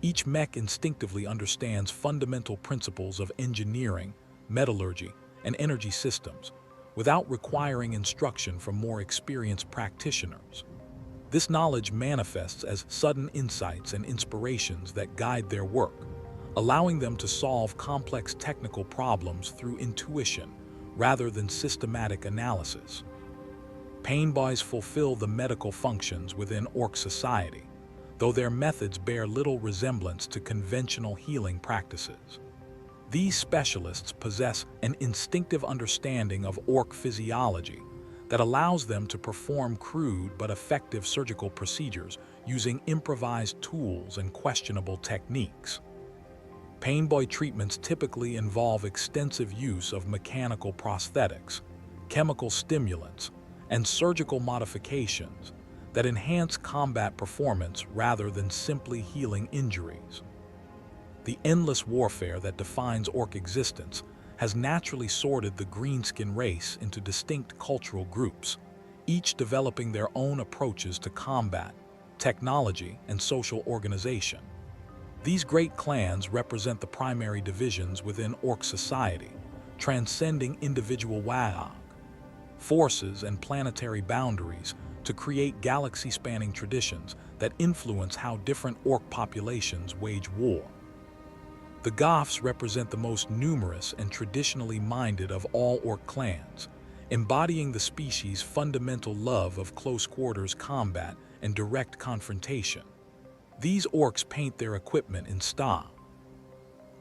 Each mech instinctively understands fundamental principles of engineering, metallurgy, and energy systems, without requiring instruction from more experienced practitioners. This knowledge manifests as sudden insights and inspirations that guide their work, allowing them to solve complex technical problems through intuition rather than systematic analysis. Pain boys fulfill the medical functions within Ork society, though their methods bear little resemblance to conventional healing practices. These specialists possess an instinctive understanding of Ork physiology that allows them to perform crude but effective surgical procedures using improvised tools and questionable techniques. Pain boy treatments typically involve extensive use of mechanical prosthetics, chemical stimulants, and surgical modifications that enhance combat performance rather than simply healing injuries. The endless warfare that defines Ork existence has naturally sorted the greenskin race into distinct cultural groups, each developing their own approaches to combat, technology, and social organization. These great clans represent the primary divisions within Ork society, transcending individual Waaagh forces and planetary boundaries to create galaxy-spanning traditions that influence how different Ork populations wage war. The Goths represent the most numerous and traditionally minded of all Ork clans, embodying the species' fundamental love of close-quarters combat and direct confrontation. These Orks paint their equipment in style.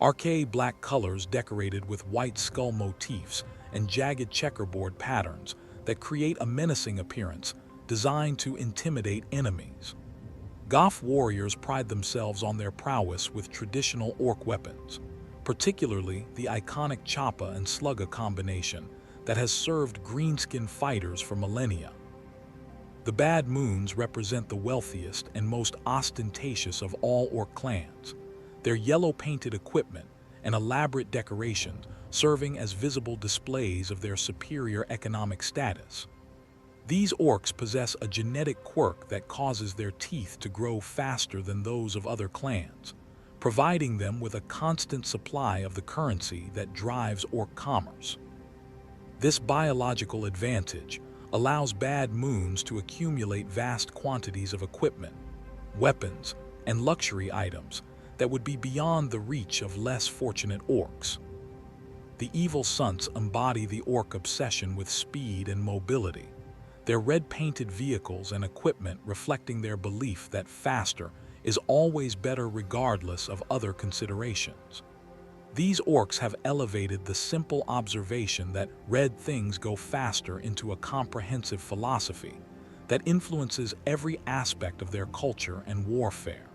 Arcade black colors decorated with white skull motifs and jagged checkerboard patterns that create a menacing appearance designed to intimidate enemies. Goth warriors pride themselves on their prowess with traditional Ork weapons, particularly the iconic Choppa and Slugga combination that has served greenskin fighters for millennia. The Bad Moons represent the wealthiest and most ostentatious of all Ork clans, their yellow-painted equipment and elaborate decorations serving as visible displays of their superior economic status. These Orks possess a genetic quirk that causes their teeth to grow faster than those of other clans, providing them with a constant supply of the currency that drives Ork commerce. This biological advantage allows Bad Moons to accumulate vast quantities of equipment, weapons, and luxury items that would be beyond the reach of less fortunate Orks. The Evil Sunts embody the Ork obsession with speed and mobility, their red-painted vehicles and equipment reflecting their belief that faster is always better regardless of other considerations. These Orks have elevated the simple observation that red things go faster into a comprehensive philosophy that influences every aspect of their culture and warfare.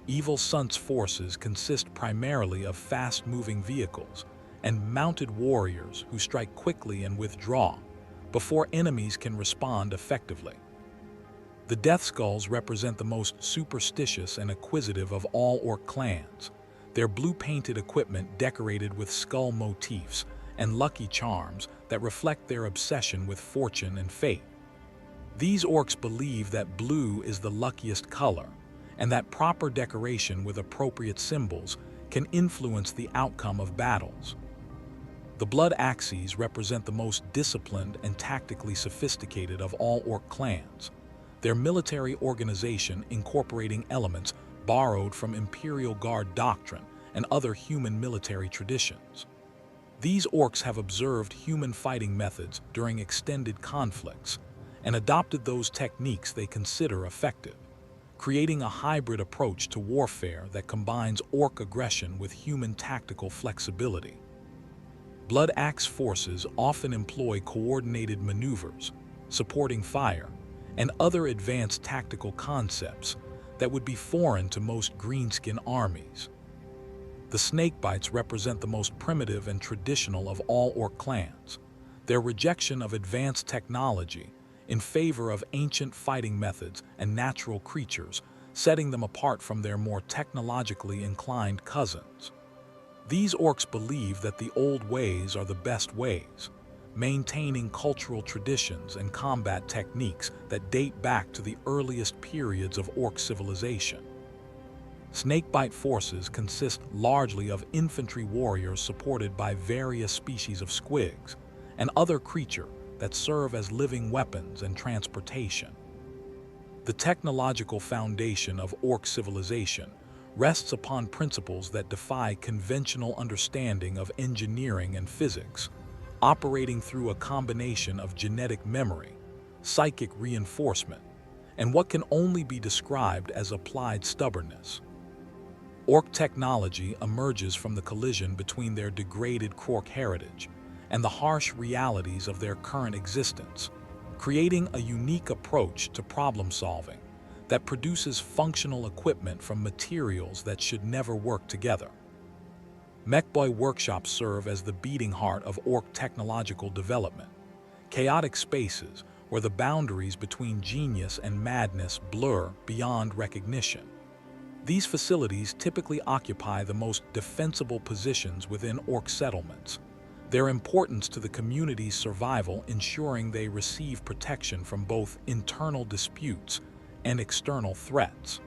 Evil Sunts forces consist primarily of fast-moving vehicles and mounted warriors who strike quickly and withdraw before enemies can respond effectively. The Deathskulls represent the most superstitious and acquisitive of all Ork clans, their blue-painted equipment decorated with skull motifs and lucky charms that reflect their obsession with fortune and fate. These Orks believe that blue is the luckiest color, and that proper decoration with appropriate symbols can influence the outcome of battles. The Blood Axes represent the most disciplined and tactically sophisticated of all Ork clans, their military organization incorporating elements borrowed from Imperial Guard doctrine and other human military traditions. These Orks have observed human fighting methods during extended conflicts and adopted those techniques they consider effective, creating a hybrid approach to warfare that combines Ork aggression with human tactical flexibility. Blood Axe forces often employ coordinated maneuvers, supporting fire, and other advanced tactical concepts that would be foreign to most greenskin armies. The Snakebites represent the most primitive and traditional of all Ork clans, their rejection of advanced technology in favor of ancient fighting methods and natural creatures, setting them apart from their more technologically inclined cousins. These Orks believe that the old ways are the best ways, maintaining cultural traditions and combat techniques that date back to the earliest periods of Ork civilization. Snakebite forces consist largely of infantry warriors supported by various species of squigs and other creatures that serve as living weapons and transportation. The technological foundation of Ork civilization rests upon principles that defy conventional understanding of engineering and physics, operating through a combination of genetic memory, psychic reinforcement, and what can only be described as applied stubbornness. Ork technology emerges from the collision between their degraded Krork heritage and the harsh realities of their current existence, creating a unique approach to problem solving that produces functional equipment from materials that should never work together. Mechboy workshops serve as the beating heart of Ork technological development, chaotic spaces where the boundaries between genius and madness blur beyond recognition. These facilities typically occupy the most defensible positions within Ork settlements, their importance to the community's survival ensuring they receive protection from both internal disputes and external threats.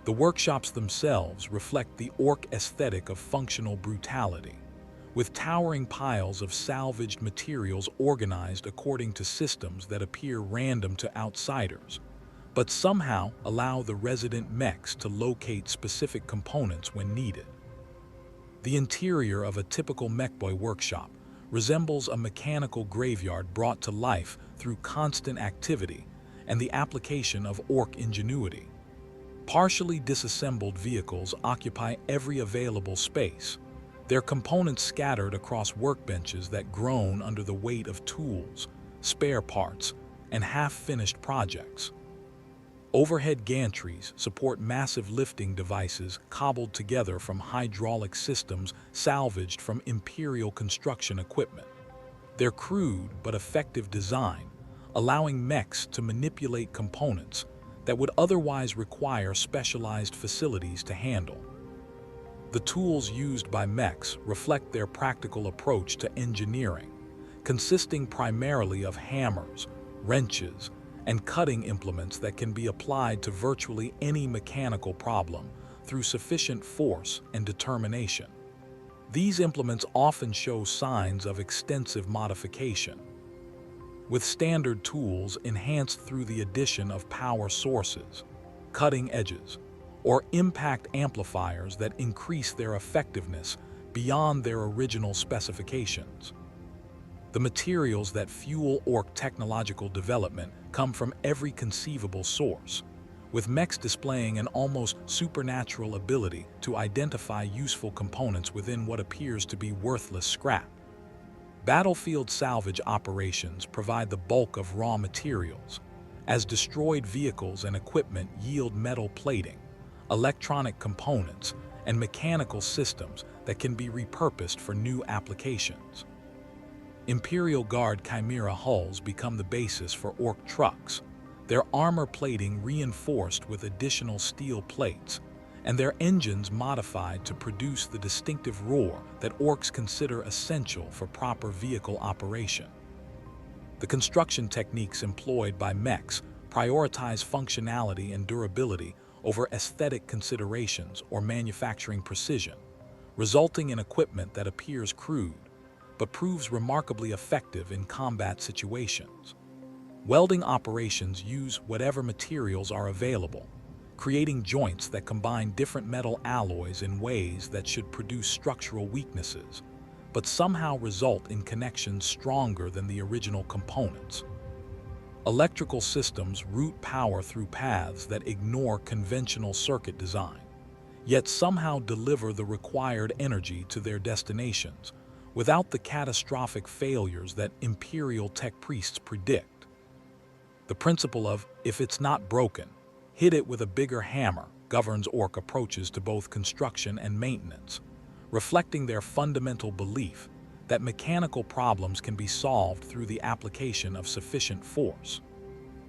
The workshops themselves reflect the Ork aesthetic of functional brutality, with towering piles of salvaged materials organized according to systems that appear random to outsiders, but somehow allow the resident mechs to locate specific components when needed. The interior of a typical Mechboy workshop resembles a mechanical graveyard brought to life through constant activity and the application of Ork ingenuity. Partially disassembled vehicles occupy every available space, their components scattered across workbenches that groan under the weight of tools, spare parts, and half-finished projects. Overhead gantries support massive lifting devices cobbled together from hydraulic systems salvaged from Imperial construction equipment. Their crude but effective design, allowing mechs to manipulate components that would otherwise require specialized facilities to handle. The tools used by mechs reflect their practical approach to engineering, consisting primarily of hammers, wrenches, and cutting implements that can be applied to virtually any mechanical problem through sufficient force and determination. These implements often show signs of extensive modification, with standard tools enhanced through the addition of power sources, cutting edges, or impact amplifiers that increase their effectiveness beyond their original specifications. The materials that fuel Ork technological development come from every conceivable source, with mechs displaying an almost supernatural ability to identify useful components within what appears to be worthless scrap. Battlefield salvage operations provide the bulk of raw materials, as destroyed vehicles and equipment yield metal plating, electronic components, and mechanical systems that can be repurposed for new applications. Imperial Guard Chimera hulls become the basis for Ork trucks, their armor plating reinforced with additional steel plates, and their engines modified to produce the distinctive roar that Orks consider essential for proper vehicle operation. The construction techniques employed by mechs prioritize functionality and durability over aesthetic considerations or manufacturing precision, resulting in equipment that appears crude but proves remarkably effective in combat situations. Welding operations use whatever materials are available, creating joints that combine different metal alloys in ways that should produce structural weaknesses, but somehow result in connections stronger than the original components. Electrical systems route power through paths that ignore conventional circuit design, yet somehow deliver the required energy to their destinations, without the catastrophic failures that Imperial tech priests predict. The principle of, if it's not broken, hit it with a bigger hammer governs Ork approaches to both construction and maintenance, reflecting their fundamental belief that mechanical problems can be solved through the application of sufficient force.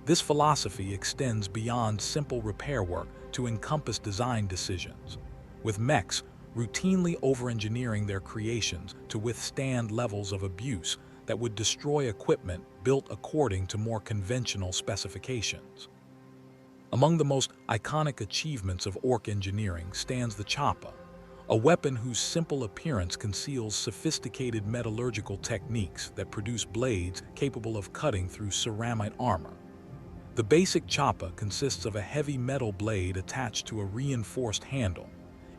This philosophy extends beyond simple repair work to encompass design decisions, with mechs routinely over-engineering their creations to withstand levels of abuse that would destroy equipment built according to more conventional specifications. Among the most iconic achievements of Ork engineering stands the Choppa, a weapon whose simple appearance conceals sophisticated metallurgical techniques that produce blades capable of cutting through ceramite armor. The basic choppa consists of a heavy metal blade attached to a reinforced handle,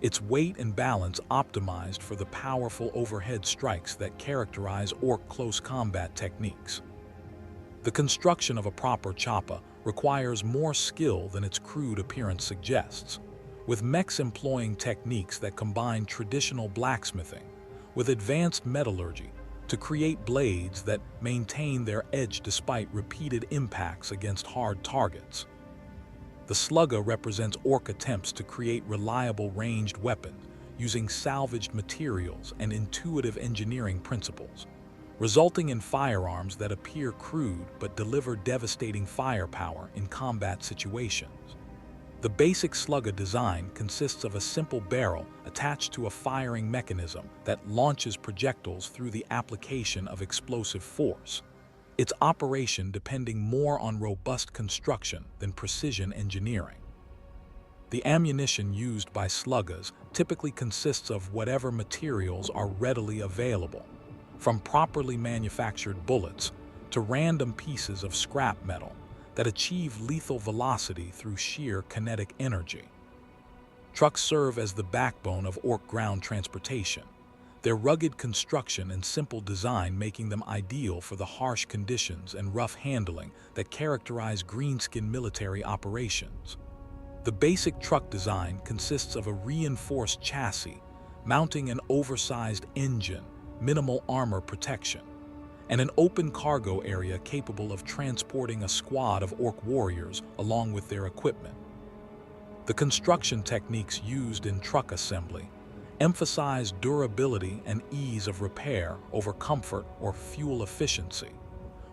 its weight and balance optimized for the powerful overhead strikes that characterize orc close combat techniques. The construction of a proper choppa requires more skill than its crude appearance suggests, with mechs employing techniques that combine traditional blacksmithing with advanced metallurgy to create blades that maintain their edge despite repeated impacts against hard targets. The slugga represents orc attempts to create reliable ranged weapons using salvaged materials and intuitive engineering principles, resulting in firearms that appear crude but deliver devastating firepower in combat situations. The basic slugga design consists of a simple barrel attached to a firing mechanism that launches projectiles through the application of explosive force, its operation depending more on robust construction than precision engineering. The ammunition used by sluggas typically consists of whatever materials are readily available, from properly manufactured bullets to random pieces of scrap metal that achieve lethal velocity through sheer kinetic energy. Trucks serve as the backbone of orc ground transportation, their rugged construction and simple design making them ideal for the harsh conditions and rough handling that characterize greenskin military operations. The basic truck design consists of a reinforced chassis mounting an oversized engine, minimal armor protection, and an open cargo area capable of transporting a squad of orc warriors along with their equipment. The construction techniques used in truck assembly emphasize durability and ease of repair over comfort or fuel efficiency,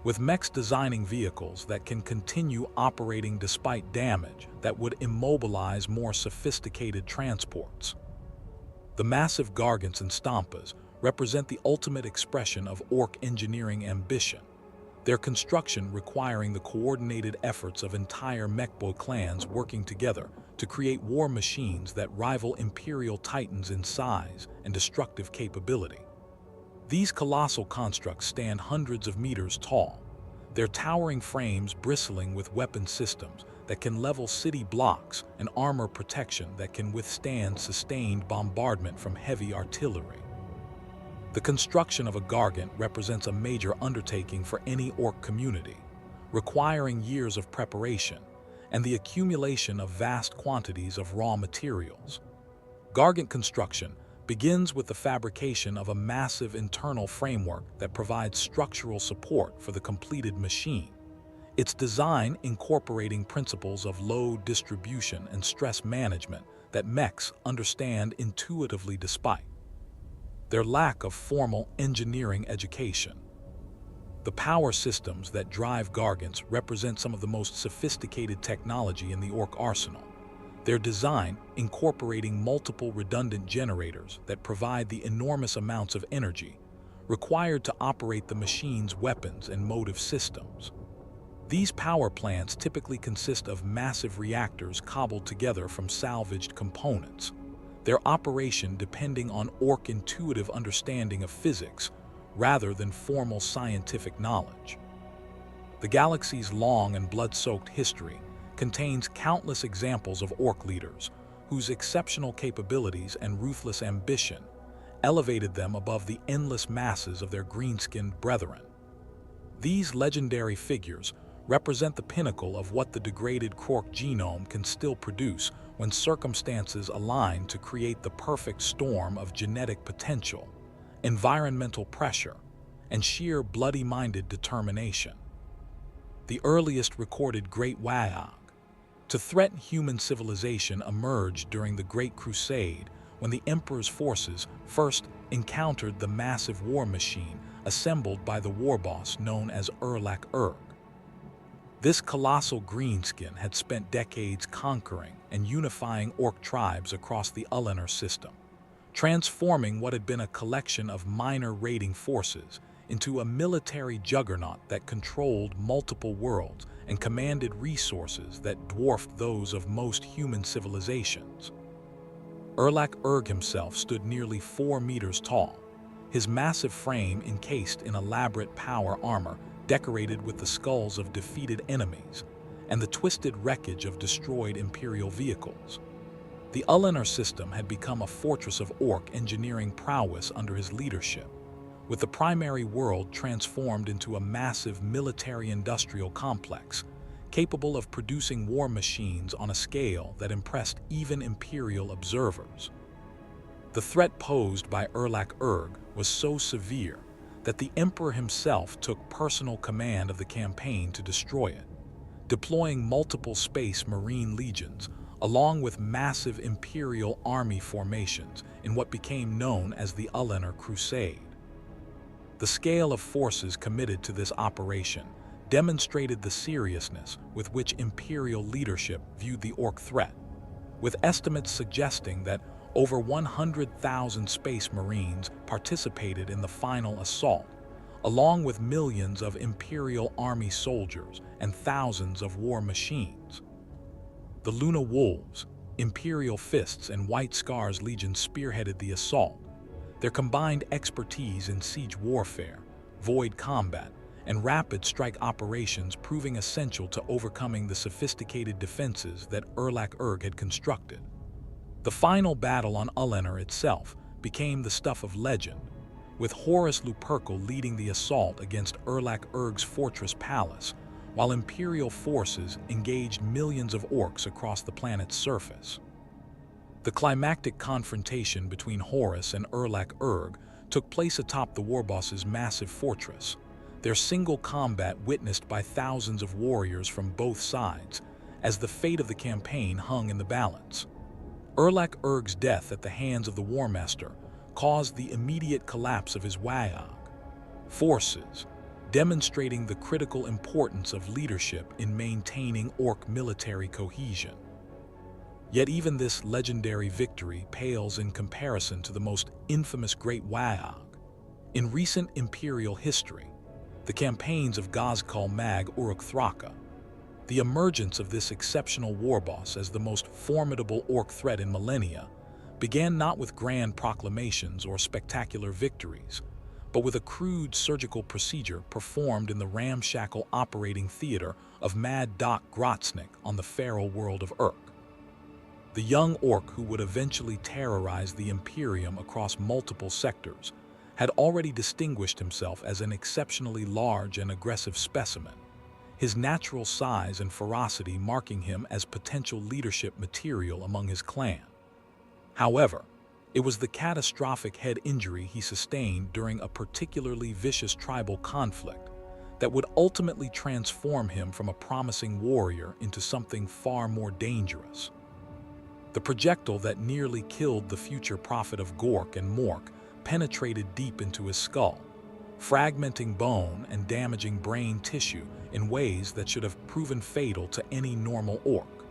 with mechs designing vehicles that can continue operating despite damage that would immobilize more sophisticated transports. The massive gargants and stampas represent the ultimate expression of orc engineering ambition, their construction requiring the coordinated efforts of entire mechbo clans working together to create war machines that rival imperial titans in size and destructive capability. These colossal constructs stand hundreds of meters tall, their towering frames bristling with weapon systems that can level city blocks and armor protection that can withstand sustained bombardment from heavy artillery. The construction of a gargant represents a major undertaking for any orc community, requiring years of preparation and the accumulation of vast quantities of raw materials. Gargant construction begins with the fabrication of a massive internal framework that provides structural support for the completed machine, its design incorporating principles of load distribution and stress management that mechs understand intuitively despite their lack of formal engineering education. The power systems that drive gargants represent some of the most sophisticated technology in the orc arsenal, their design incorporating multiple redundant generators that provide the enormous amounts of energy required to operate the machine's weapons and motive systems. These power plants typically consist of massive reactors cobbled together from salvaged components, their operation depending on orc intuitive understanding of physics rather than formal scientific knowledge. The galaxy's long and blood-soaked history contains countless examples of orc leaders whose exceptional capabilities and ruthless ambition elevated them above the endless masses of their green-skinned brethren. These legendary figures represent the pinnacle of what the degraded Krork genome can still produce when circumstances align to create the perfect storm of genetic potential, environmental pressure, and sheer bloody-minded determination. The earliest recorded Great Waaagh to threaten human civilization emerged during the Great Crusade when the Emperor's forces first encountered the massive war machine assembled by the war boss known as Urlak-Urg. This colossal greenskin had spent decades conquering and unifying orc tribes across the Ullener system, transforming what had been a collection of minor raiding forces into a military juggernaut that controlled multiple worlds and commanded resources that dwarfed those of most human civilizations. Urlak-Urg himself stood nearly 4 meters tall, his massive frame encased in elaborate power armor decorated with the skulls of defeated enemies, and the twisted wreckage of destroyed Imperial vehicles. The Ullener system had become a fortress of Ork engineering prowess under his leadership, with the primary world transformed into a massive military-industrial complex, capable of producing war machines on a scale that impressed even Imperial observers. The threat posed by Urlak-Urg was so severe that the Emperor himself took personal command of the campaign to destroy it, deploying multiple Space Marine legions, along with massive Imperial army formations in what became known as the Ullener Crusade. The scale of forces committed to this operation demonstrated the seriousness with which Imperial leadership viewed the Ork threat, with estimates suggesting that over 100,000 Space Marines participated in the final assault, along with millions of Imperial Army soldiers and thousands of war machines. The Luna Wolves, Imperial Fists, and White Scars Legion spearheaded the assault, their combined expertise in siege warfare, void combat, and rapid strike operations proving essential to overcoming the sophisticated defenses that Urlak-Urg had constructed. The final battle on Ullener itself became the stuff of legend, with Horus Lupercal leading the assault against Urlak-Urg's fortress palace, while Imperial forces engaged millions of Orks across the planet's surface. The climactic confrontation between Horus and Urlak-Urg took place atop the warboss's massive fortress, their single combat witnessed by thousands of warriors from both sides, as the fate of the campaign hung in the balance. Urlak-Urg's death at the hands of the War Master caused the immediate collapse of his Waaagh forces, demonstrating the critical importance of leadership in maintaining Ork military cohesion. Yet even this legendary victory pales in comparison to the most infamous Great Waaagh. In recent Imperial history, the campaigns of Ghazghkull Mag Uruk Thraka, the emergence of this exceptional warboss as the most formidable Ork threat in millennia began not with grand proclamations or spectacular victories, but with a crude surgical procedure performed in the ramshackle operating theater of Mad Doc Grotznik on the feral world of Urk. The young Ork who would eventually terrorize the Imperium across multiple sectors had already distinguished himself as an exceptionally large and aggressive specimen, his natural size and ferocity marking him as potential leadership material among his clan. However, it was the catastrophic head injury he sustained during a particularly vicious tribal conflict that would ultimately transform him from a promising warrior into something far more dangerous. The projectile that nearly killed the future prophet of Gork and Mork penetrated deep into his skull, fragmenting bone and damaging brain tissue in ways that should have proven fatal to any normal Ork.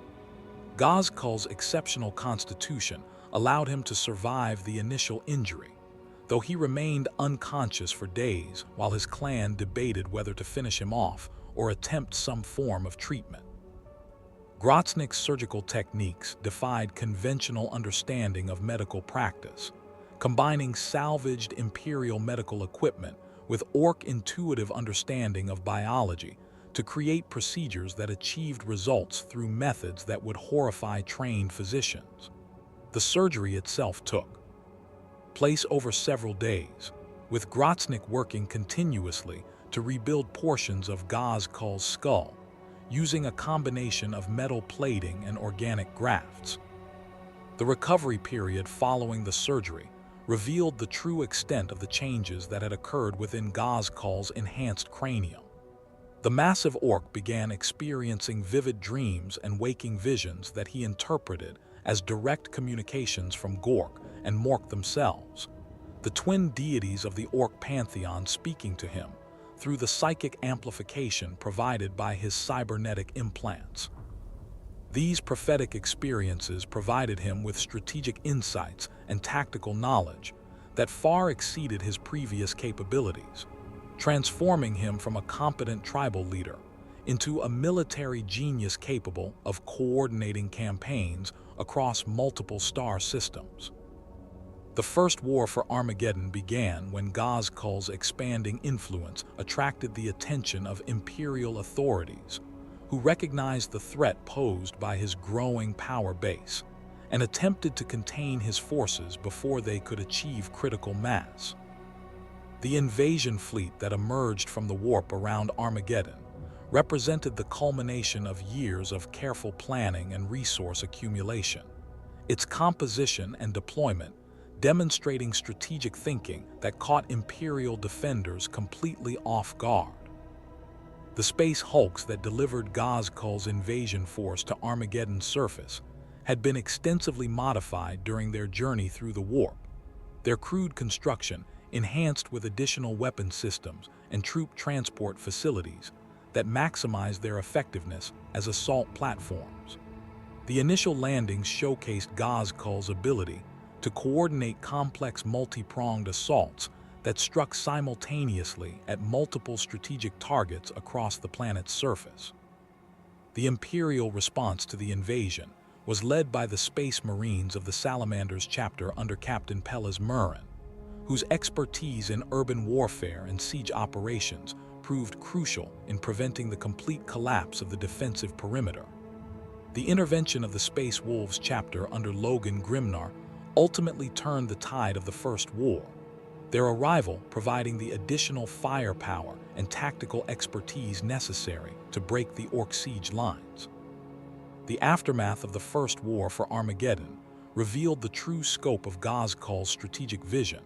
Ghazghkull's exceptional constitution allowed him to survive the initial injury, though he remained unconscious for days while his clan debated whether to finish him off or attempt some form of treatment. Grotznik's surgical techniques defied conventional understanding of medical practice, combining salvaged Imperial medical equipment with Ork intuitive understanding of biology to create procedures that achieved results through methods that would horrify trained physicians. The surgery itself took place over several days, with Grotznik working continuously to rebuild portions of Ghazghkull's skull, using a combination of metal plating and organic grafts. The recovery period following the surgery revealed the true extent of the changes that had occurred within Ghazghkull's enhanced cranium. The massive Ork began experiencing vivid dreams and waking visions that he interpreted as direct communications from Gork and Mork themselves, the twin deities of the Ork pantheon speaking to him through the psychic amplification provided by his cybernetic implants. These prophetic experiences provided him with strategic insights and tactical knowledge that far exceeded his previous capabilities, transforming him from a competent tribal leader into a military genius capable of coordinating campaigns across multiple star systems. The First War for Armageddon began when Ghazghkull's expanding influence attracted the attention of Imperial authorities, who recognized the threat posed by his growing power base and attempted to contain his forces before they could achieve critical mass. The invasion fleet that emerged from the warp around Armageddon represented the culmination of years of careful planning and resource accumulation. Its composition and deployment demonstrating strategic thinking that caught Imperial defenders completely off guard. The space hulks that delivered Ghazghkull's invasion force to Armageddon's surface had been extensively modified during their journey through the warp. Their crude construction, enhanced with additional weapon systems and troop transport facilities that maximized their effectiveness as assault platforms. The initial landings showcased Ghazghkull's ability to coordinate complex multi-pronged assaults that struck simultaneously at multiple strategic targets across the planet's surface. The Imperial response to the invasion was led by the Space Marines of the Salamanders chapter under Captain Pellas Murrin, whose expertise in urban warfare and siege operations proved crucial in preventing the complete collapse of the defensive perimeter. The intervention of the Space Wolves chapter under Logan Grimnar ultimately turned the tide of the First War, their arrival providing the additional firepower and tactical expertise necessary to break the Ork siege lines. The aftermath of the First War for Armageddon revealed the true scope of Ghazghkull's strategic vision,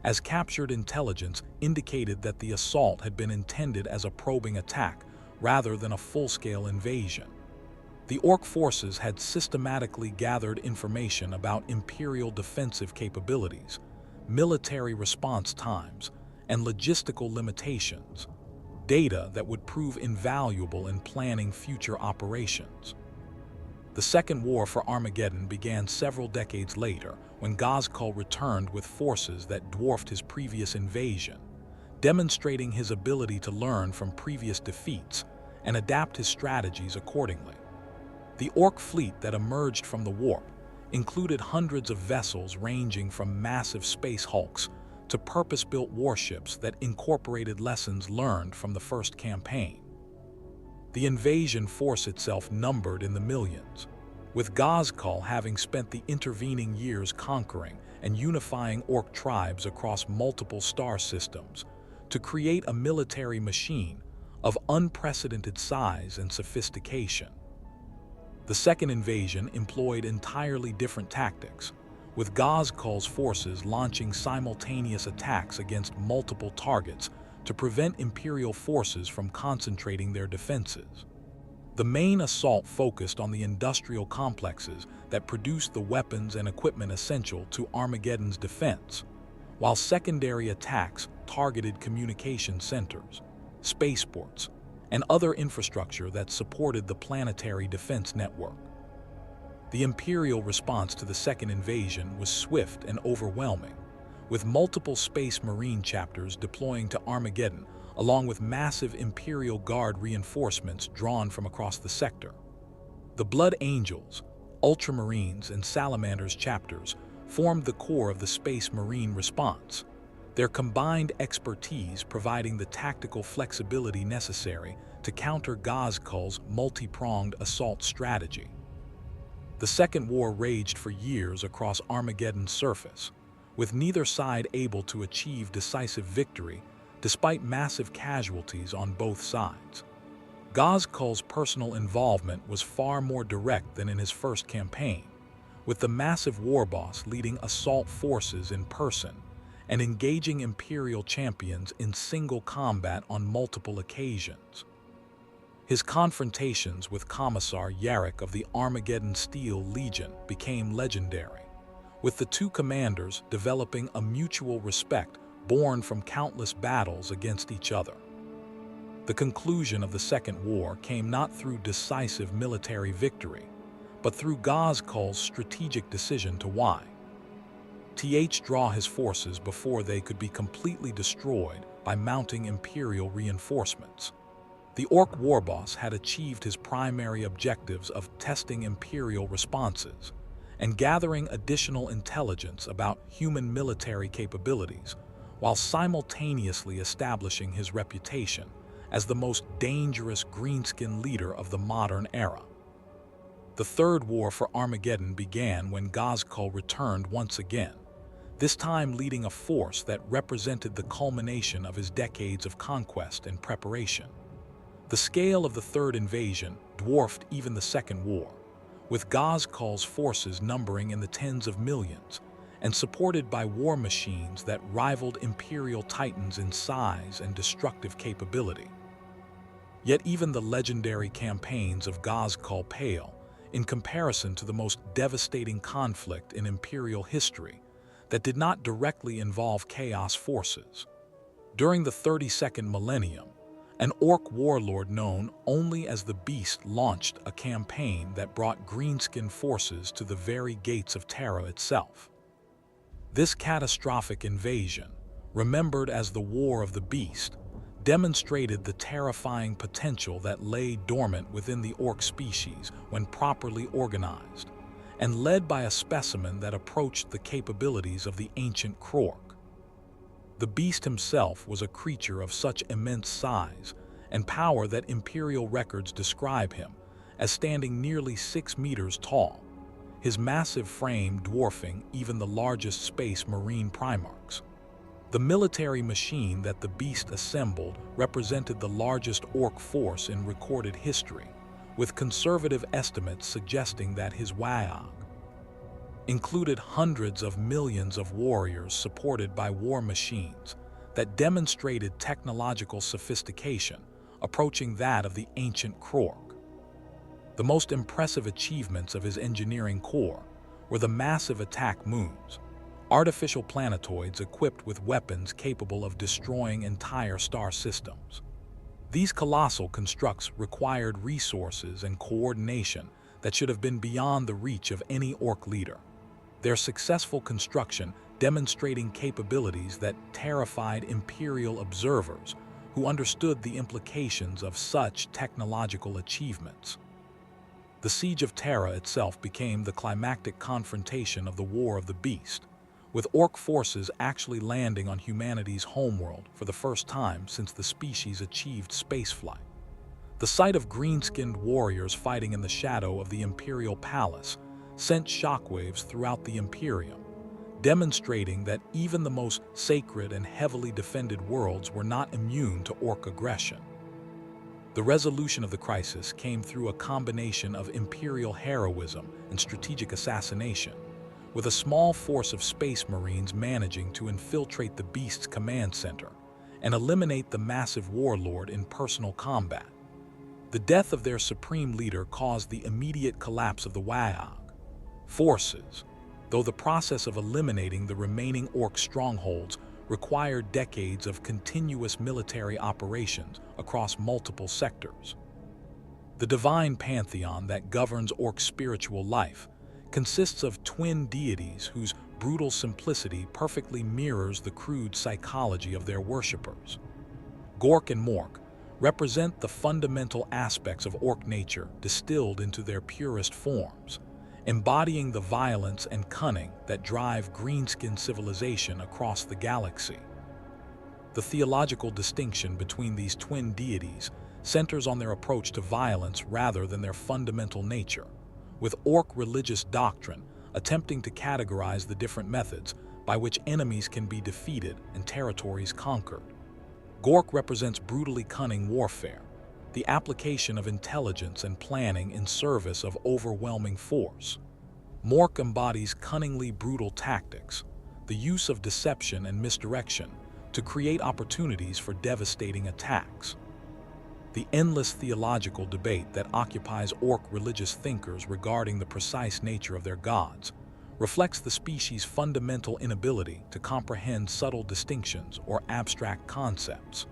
as captured intelligence indicated that the assault had been intended as a probing attack rather than a full-scale invasion. The Ork forces had systematically gathered information about Imperial defensive capabilities, military response times, and logistical limitations, data that would prove invaluable in planning future operations. The Second War for Armageddon began several decades later when Ghazghkull returned with forces that dwarfed his previous invasion, demonstrating his ability to learn from previous defeats and adapt his strategies accordingly. The Ork fleet that emerged from the warp included hundreds of vessels ranging from massive space hulks to purpose-built warships that incorporated lessons learned from the first campaign. The invasion force itself numbered in the millions, with Ghazghkull having spent the intervening years conquering and unifying Ork tribes across multiple star systems to create a military machine of unprecedented size and sophistication. The second invasion employed entirely different tactics, with Ghazghkull's forces launching simultaneous attacks against multiple targets to prevent Imperial forces from concentrating their defenses. The main assault focused on the industrial complexes that produced the weapons and equipment essential to Armageddon's defense, while secondary attacks targeted communication centers, spaceports, and other infrastructure that supported the planetary defense network. The Imperial response to the second invasion was swift and overwhelming, with multiple Space Marine chapters deploying to Armageddon along with massive Imperial Guard reinforcements drawn from across the sector. The Blood Angels, Ultramarines, and Salamanders chapters formed the core of the Space Marine response, their combined expertise providing the tactical flexibility necessary to counter Ghazghkull's multi-pronged assault strategy. The Second War raged for years across Armageddon's surface, with neither side able to achieve decisive victory despite massive casualties on both sides. Ghazghkull's personal involvement was far more direct than in his first campaign, with the massive war boss leading assault forces in person and engaging Imperial champions in single combat on multiple occasions. His confrontations with Commissar Yarrick of the Armageddon Steel Legion became legendary, with the two commanders developing a mutual respect born from countless battles against each other. The conclusion of the Second War came not through decisive military victory, but through Ghazghkull's strategic decision to draw his forces before they could be completely destroyed by mounting Imperial reinforcements. The Ork warboss had achieved his primary objectives of testing Imperial responses and gathering additional intelligence about human military capabilities, while simultaneously establishing his reputation as the most dangerous greenskin leader of the modern era. The Third War for Armageddon began when Ghazghkull returned once again, this time leading a force that represented the culmination of his decades of conquest and preparation. The scale of the third invasion dwarfed even the Second War, with Ghazghkull's forces numbering in the tens of millions and supported by war machines that rivaled Imperial Titans in size and destructive capability. Yet even the legendary campaigns of Ghazghkull pale in comparison to the most devastating conflict in Imperial history that did not directly involve Chaos forces. During the 32nd millennium, an Ork warlord known only as the Beast launched a campaign that brought greenskin forces to the very gates of Terra itself. This catastrophic invasion, remembered as the War of the Beast, demonstrated the terrifying potential that lay dormant within the Ork species when properly organized, and led by a specimen that approached the capabilities of the ancient Krork. The Beast himself was a creature of such immense size and power that Imperial records describe him as standing nearly 6 meters tall, his massive frame dwarfing even the largest space marine primarchs. The military machine that the Beast assembled represented the largest Ork force in recorded history, with conservative estimates suggesting that his Waaagh included hundreds of millions of warriors supported by war machines that demonstrated technological sophistication approaching that of the ancient Krork. The most impressive achievements of his engineering corps were the massive attack moons, artificial planetoids equipped with weapons capable of destroying entire star systems. These colossal constructs required resources and coordination that should have been beyond the reach of any Ork leader, their successful construction demonstrating capabilities that terrified Imperial observers who understood the implications of such technological achievements. The Siege of Terra itself became the climactic confrontation of the War of the Beast, with Ork forces actually landing on humanity's homeworld for the first time since the species achieved spaceflight. The sight of green-skinned warriors fighting in the shadow of the Imperial Palace sent shockwaves throughout the Imperium, demonstrating that even the most sacred and heavily defended worlds were not immune to Ork aggression. The resolution of the crisis came through a combination of Imperial heroism and strategic assassination, with a small force of Space Marines managing to infiltrate the Beast's command center and eliminate the massive warlord in personal combat. The death of their supreme leader caused the immediate collapse of the Waaagh forces, though the process of eliminating the remaining Ork strongholds required decades of continuous military operations across multiple sectors. The divine pantheon that governs Ork's spiritual life consists of twin deities whose brutal simplicity perfectly mirrors the crude psychology of their worshippers. Gork and Mork represent the fundamental aspects of Ork nature distilled into their purest forms, embodying the violence and cunning that drive greenskin civilization across the galaxy. The theological distinction between these twin deities centers on their approach to violence rather than their fundamental nature, with Ork religious doctrine attempting to categorize the different methods by which enemies can be defeated and territories conquered. Gork represents brutally cunning warfare, the application of intelligence and planning in service of overwhelming force. Mork embodies cunningly brutal tactics, the use of deception and misdirection to create opportunities for devastating attacks. The endless theological debate that occupies Ork religious thinkers regarding the precise nature of their gods reflects the species' fundamental inability to comprehend subtle distinctions or abstract concepts.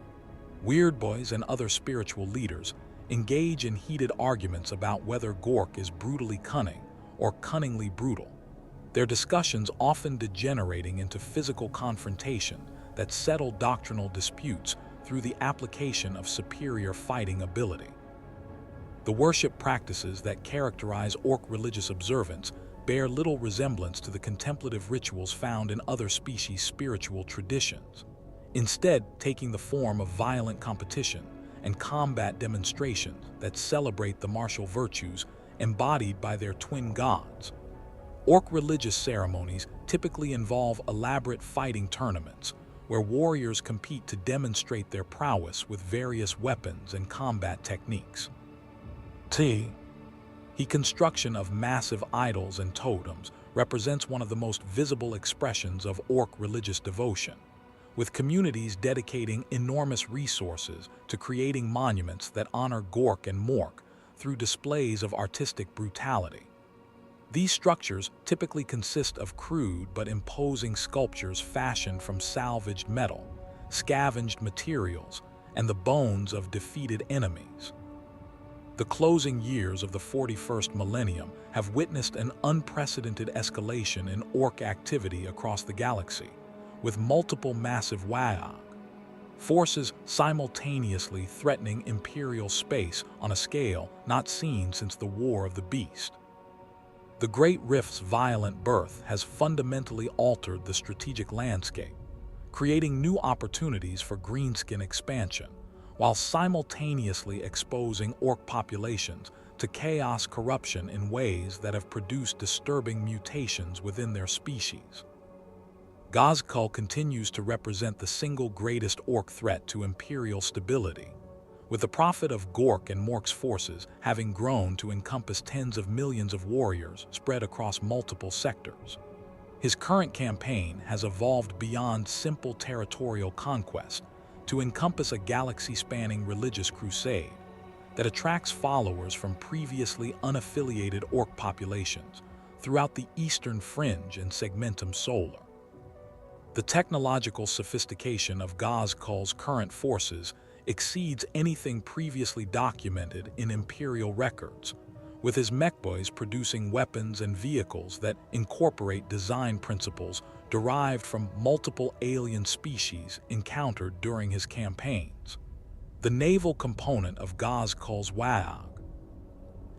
Weirdboys and other spiritual leaders engage in heated arguments about whether Gork is brutally cunning or cunningly brutal, their discussions often degenerating into physical confrontation that settle doctrinal disputes through the application of superior fighting ability. The worship practices that characterize Ork religious observance bear little resemblance to the contemplative rituals found in other species' spiritual traditions, instead taking the form of violent competition and combat demonstrations that celebrate the martial virtues embodied by their twin gods. Orc religious ceremonies typically involve elaborate fighting tournaments, where warriors compete to demonstrate their prowess with various weapons and combat techniques. The construction of massive idols and totems represents one of the most visible expressions of Orc religious devotion, with communities dedicating enormous resources to creating monuments that honor Gork and Mork through displays of artistic brutality. These structures typically consist of crude but imposing sculptures fashioned from salvaged metal, scavenged materials, and the bones of defeated enemies. The closing years of the 41st millennium have witnessed an unprecedented escalation in Orc activity across the galaxy, with multiple massive Waaagh forces simultaneously threatening Imperial space on a scale not seen since the War of the Beast. The Great Rift's violent birth has fundamentally altered the strategic landscape, creating new opportunities for greenskin expansion, while simultaneously exposing Orc populations to chaos corruption in ways that have produced disturbing mutations within their species. Ghazghkull continues to represent the single greatest Orc threat to Imperial stability, with the profit of Gork and Mork's forces having grown to encompass tens of millions of warriors spread across multiple sectors. His current campaign has evolved beyond simple territorial conquest to encompass a galaxy-spanning religious crusade that attracts followers from previously unaffiliated Orc populations throughout the eastern fringe and Segmentum Solar. The technological sophistication of Ghazghkull's current forces exceeds anything previously documented in Imperial records, with his mechboys producing weapons and vehicles that incorporate design principles derived from multiple alien species encountered during his campaigns. The naval component of Ghazghkull's Waaagh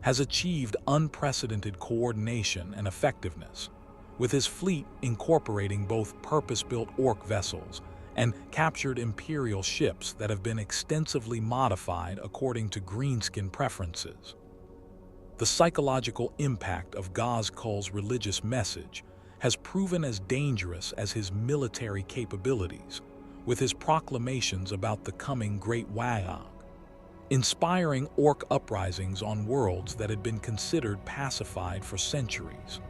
has achieved unprecedented coordination and effectiveness, with his fleet incorporating both purpose-built Orc vessels and captured Imperial ships that have been extensively modified according to greenskin preferences. The psychological impact of Ghazghkull's religious message has proven as dangerous as his military capabilities, with his proclamations about the coming Great Waaagh, inspiring Orc uprisings on worlds that had been considered pacified for centuries.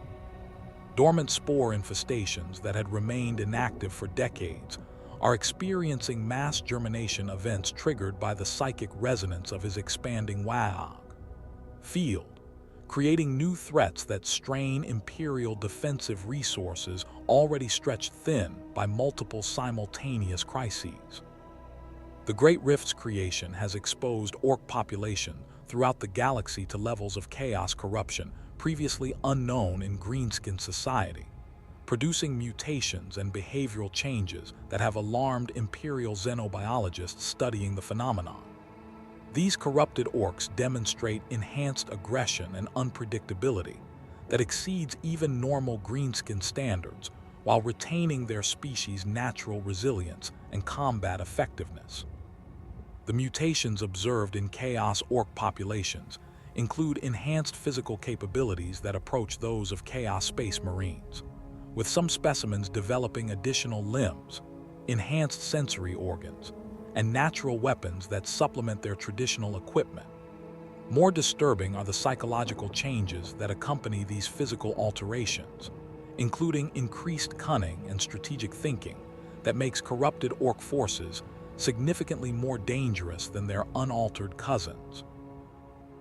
Dormant spore infestations that had remained inactive for decades are experiencing mass germination events triggered by the psychic resonance of his expanding Waaagh field, creating new threats that strain Imperial defensive resources already stretched thin by multiple simultaneous crises. The Great Rift's creation has exposed Orc population throughout the galaxy to levels of chaos corruption previously unknown in greenskin society, producing mutations and behavioral changes that have alarmed Imperial xenobiologists studying the phenomenon. These corrupted Orcs demonstrate enhanced aggression and unpredictability that exceeds even normal greenskin standards while retaining their species' natural resilience and combat effectiveness. The mutations observed in Chaos Orc populations include enhanced physical capabilities that approach those of Chaos Space Marines, with some specimens developing additional limbs, enhanced sensory organs, and natural weapons that supplement their traditional equipment. More disturbing are the psychological changes that accompany these physical alterations, including increased cunning and strategic thinking that makes corrupted Orc forces significantly more dangerous than their unaltered cousins.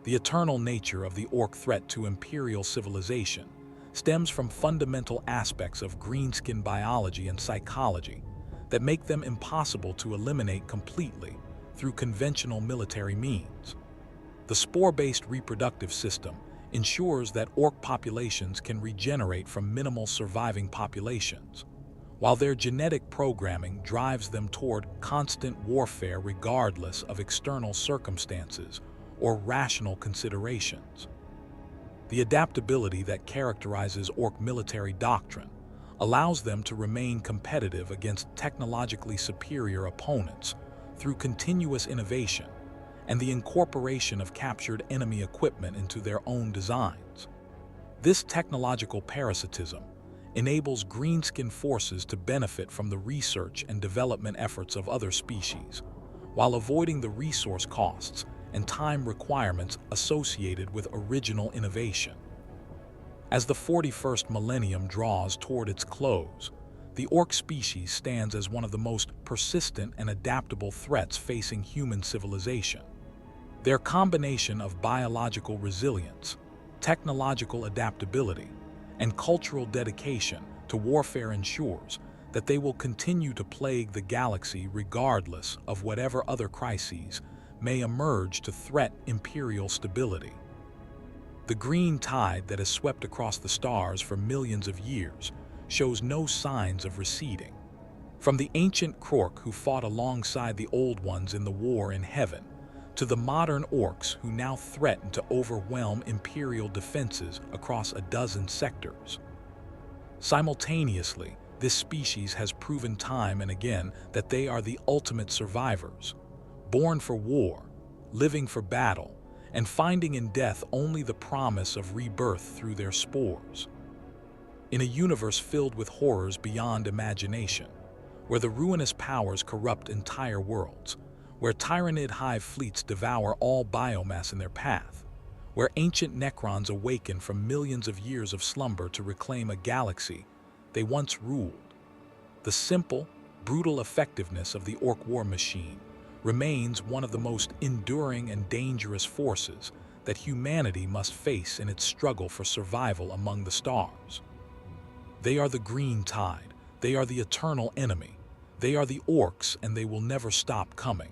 The eternal nature of the Orc threat to Imperial civilization stems from fundamental aspects of greenskin biology and psychology that make them impossible to eliminate completely through conventional military means. The spore-based reproductive system ensures that Orc populations can regenerate from minimal surviving populations, while their genetic programming drives them toward constant warfare regardless of external circumstances or rational considerations. The adaptability that characterizes Orc military doctrine allows them to remain competitive against technologically superior opponents through continuous innovation and the incorporation of captured enemy equipment into their own designs. This technological parasitism enables greenskin forces to benefit from the research and development efforts of other species, while avoiding the resource costs and time requirements associated with original innovation. As the 41st millennium draws toward its close, the orc species stands as one of the most persistent and adaptable threats facing human civilization. Their combination of biological resilience, technological adaptability, and cultural dedication to warfare ensures that they will continue to plague the galaxy regardless of whatever other crises may emerge to threaten imperial stability. The green tide that has swept across the stars for millions of years shows no signs of receding. From the ancient Krork who fought alongside the old ones in the war in heaven, to the modern orcs who now threaten to overwhelm imperial defenses across a dozen sectors. Simultaneously, this species has proven time and again that they are the ultimate survivors, born for war, living for battle, and finding in death only the promise of rebirth through their spores. In a universe filled with horrors beyond imagination, where the ruinous powers corrupt entire worlds, where tyrannid hive fleets devour all biomass in their path, where ancient necrons awaken from millions of years of slumber to reclaim a galaxy they once ruled, the simple, brutal effectiveness of the orc war machine remains one of the most enduring and dangerous forces that humanity must face in its struggle for survival among the stars. They are the green tide, they are the eternal enemy, they are the orcs, and they will never stop coming.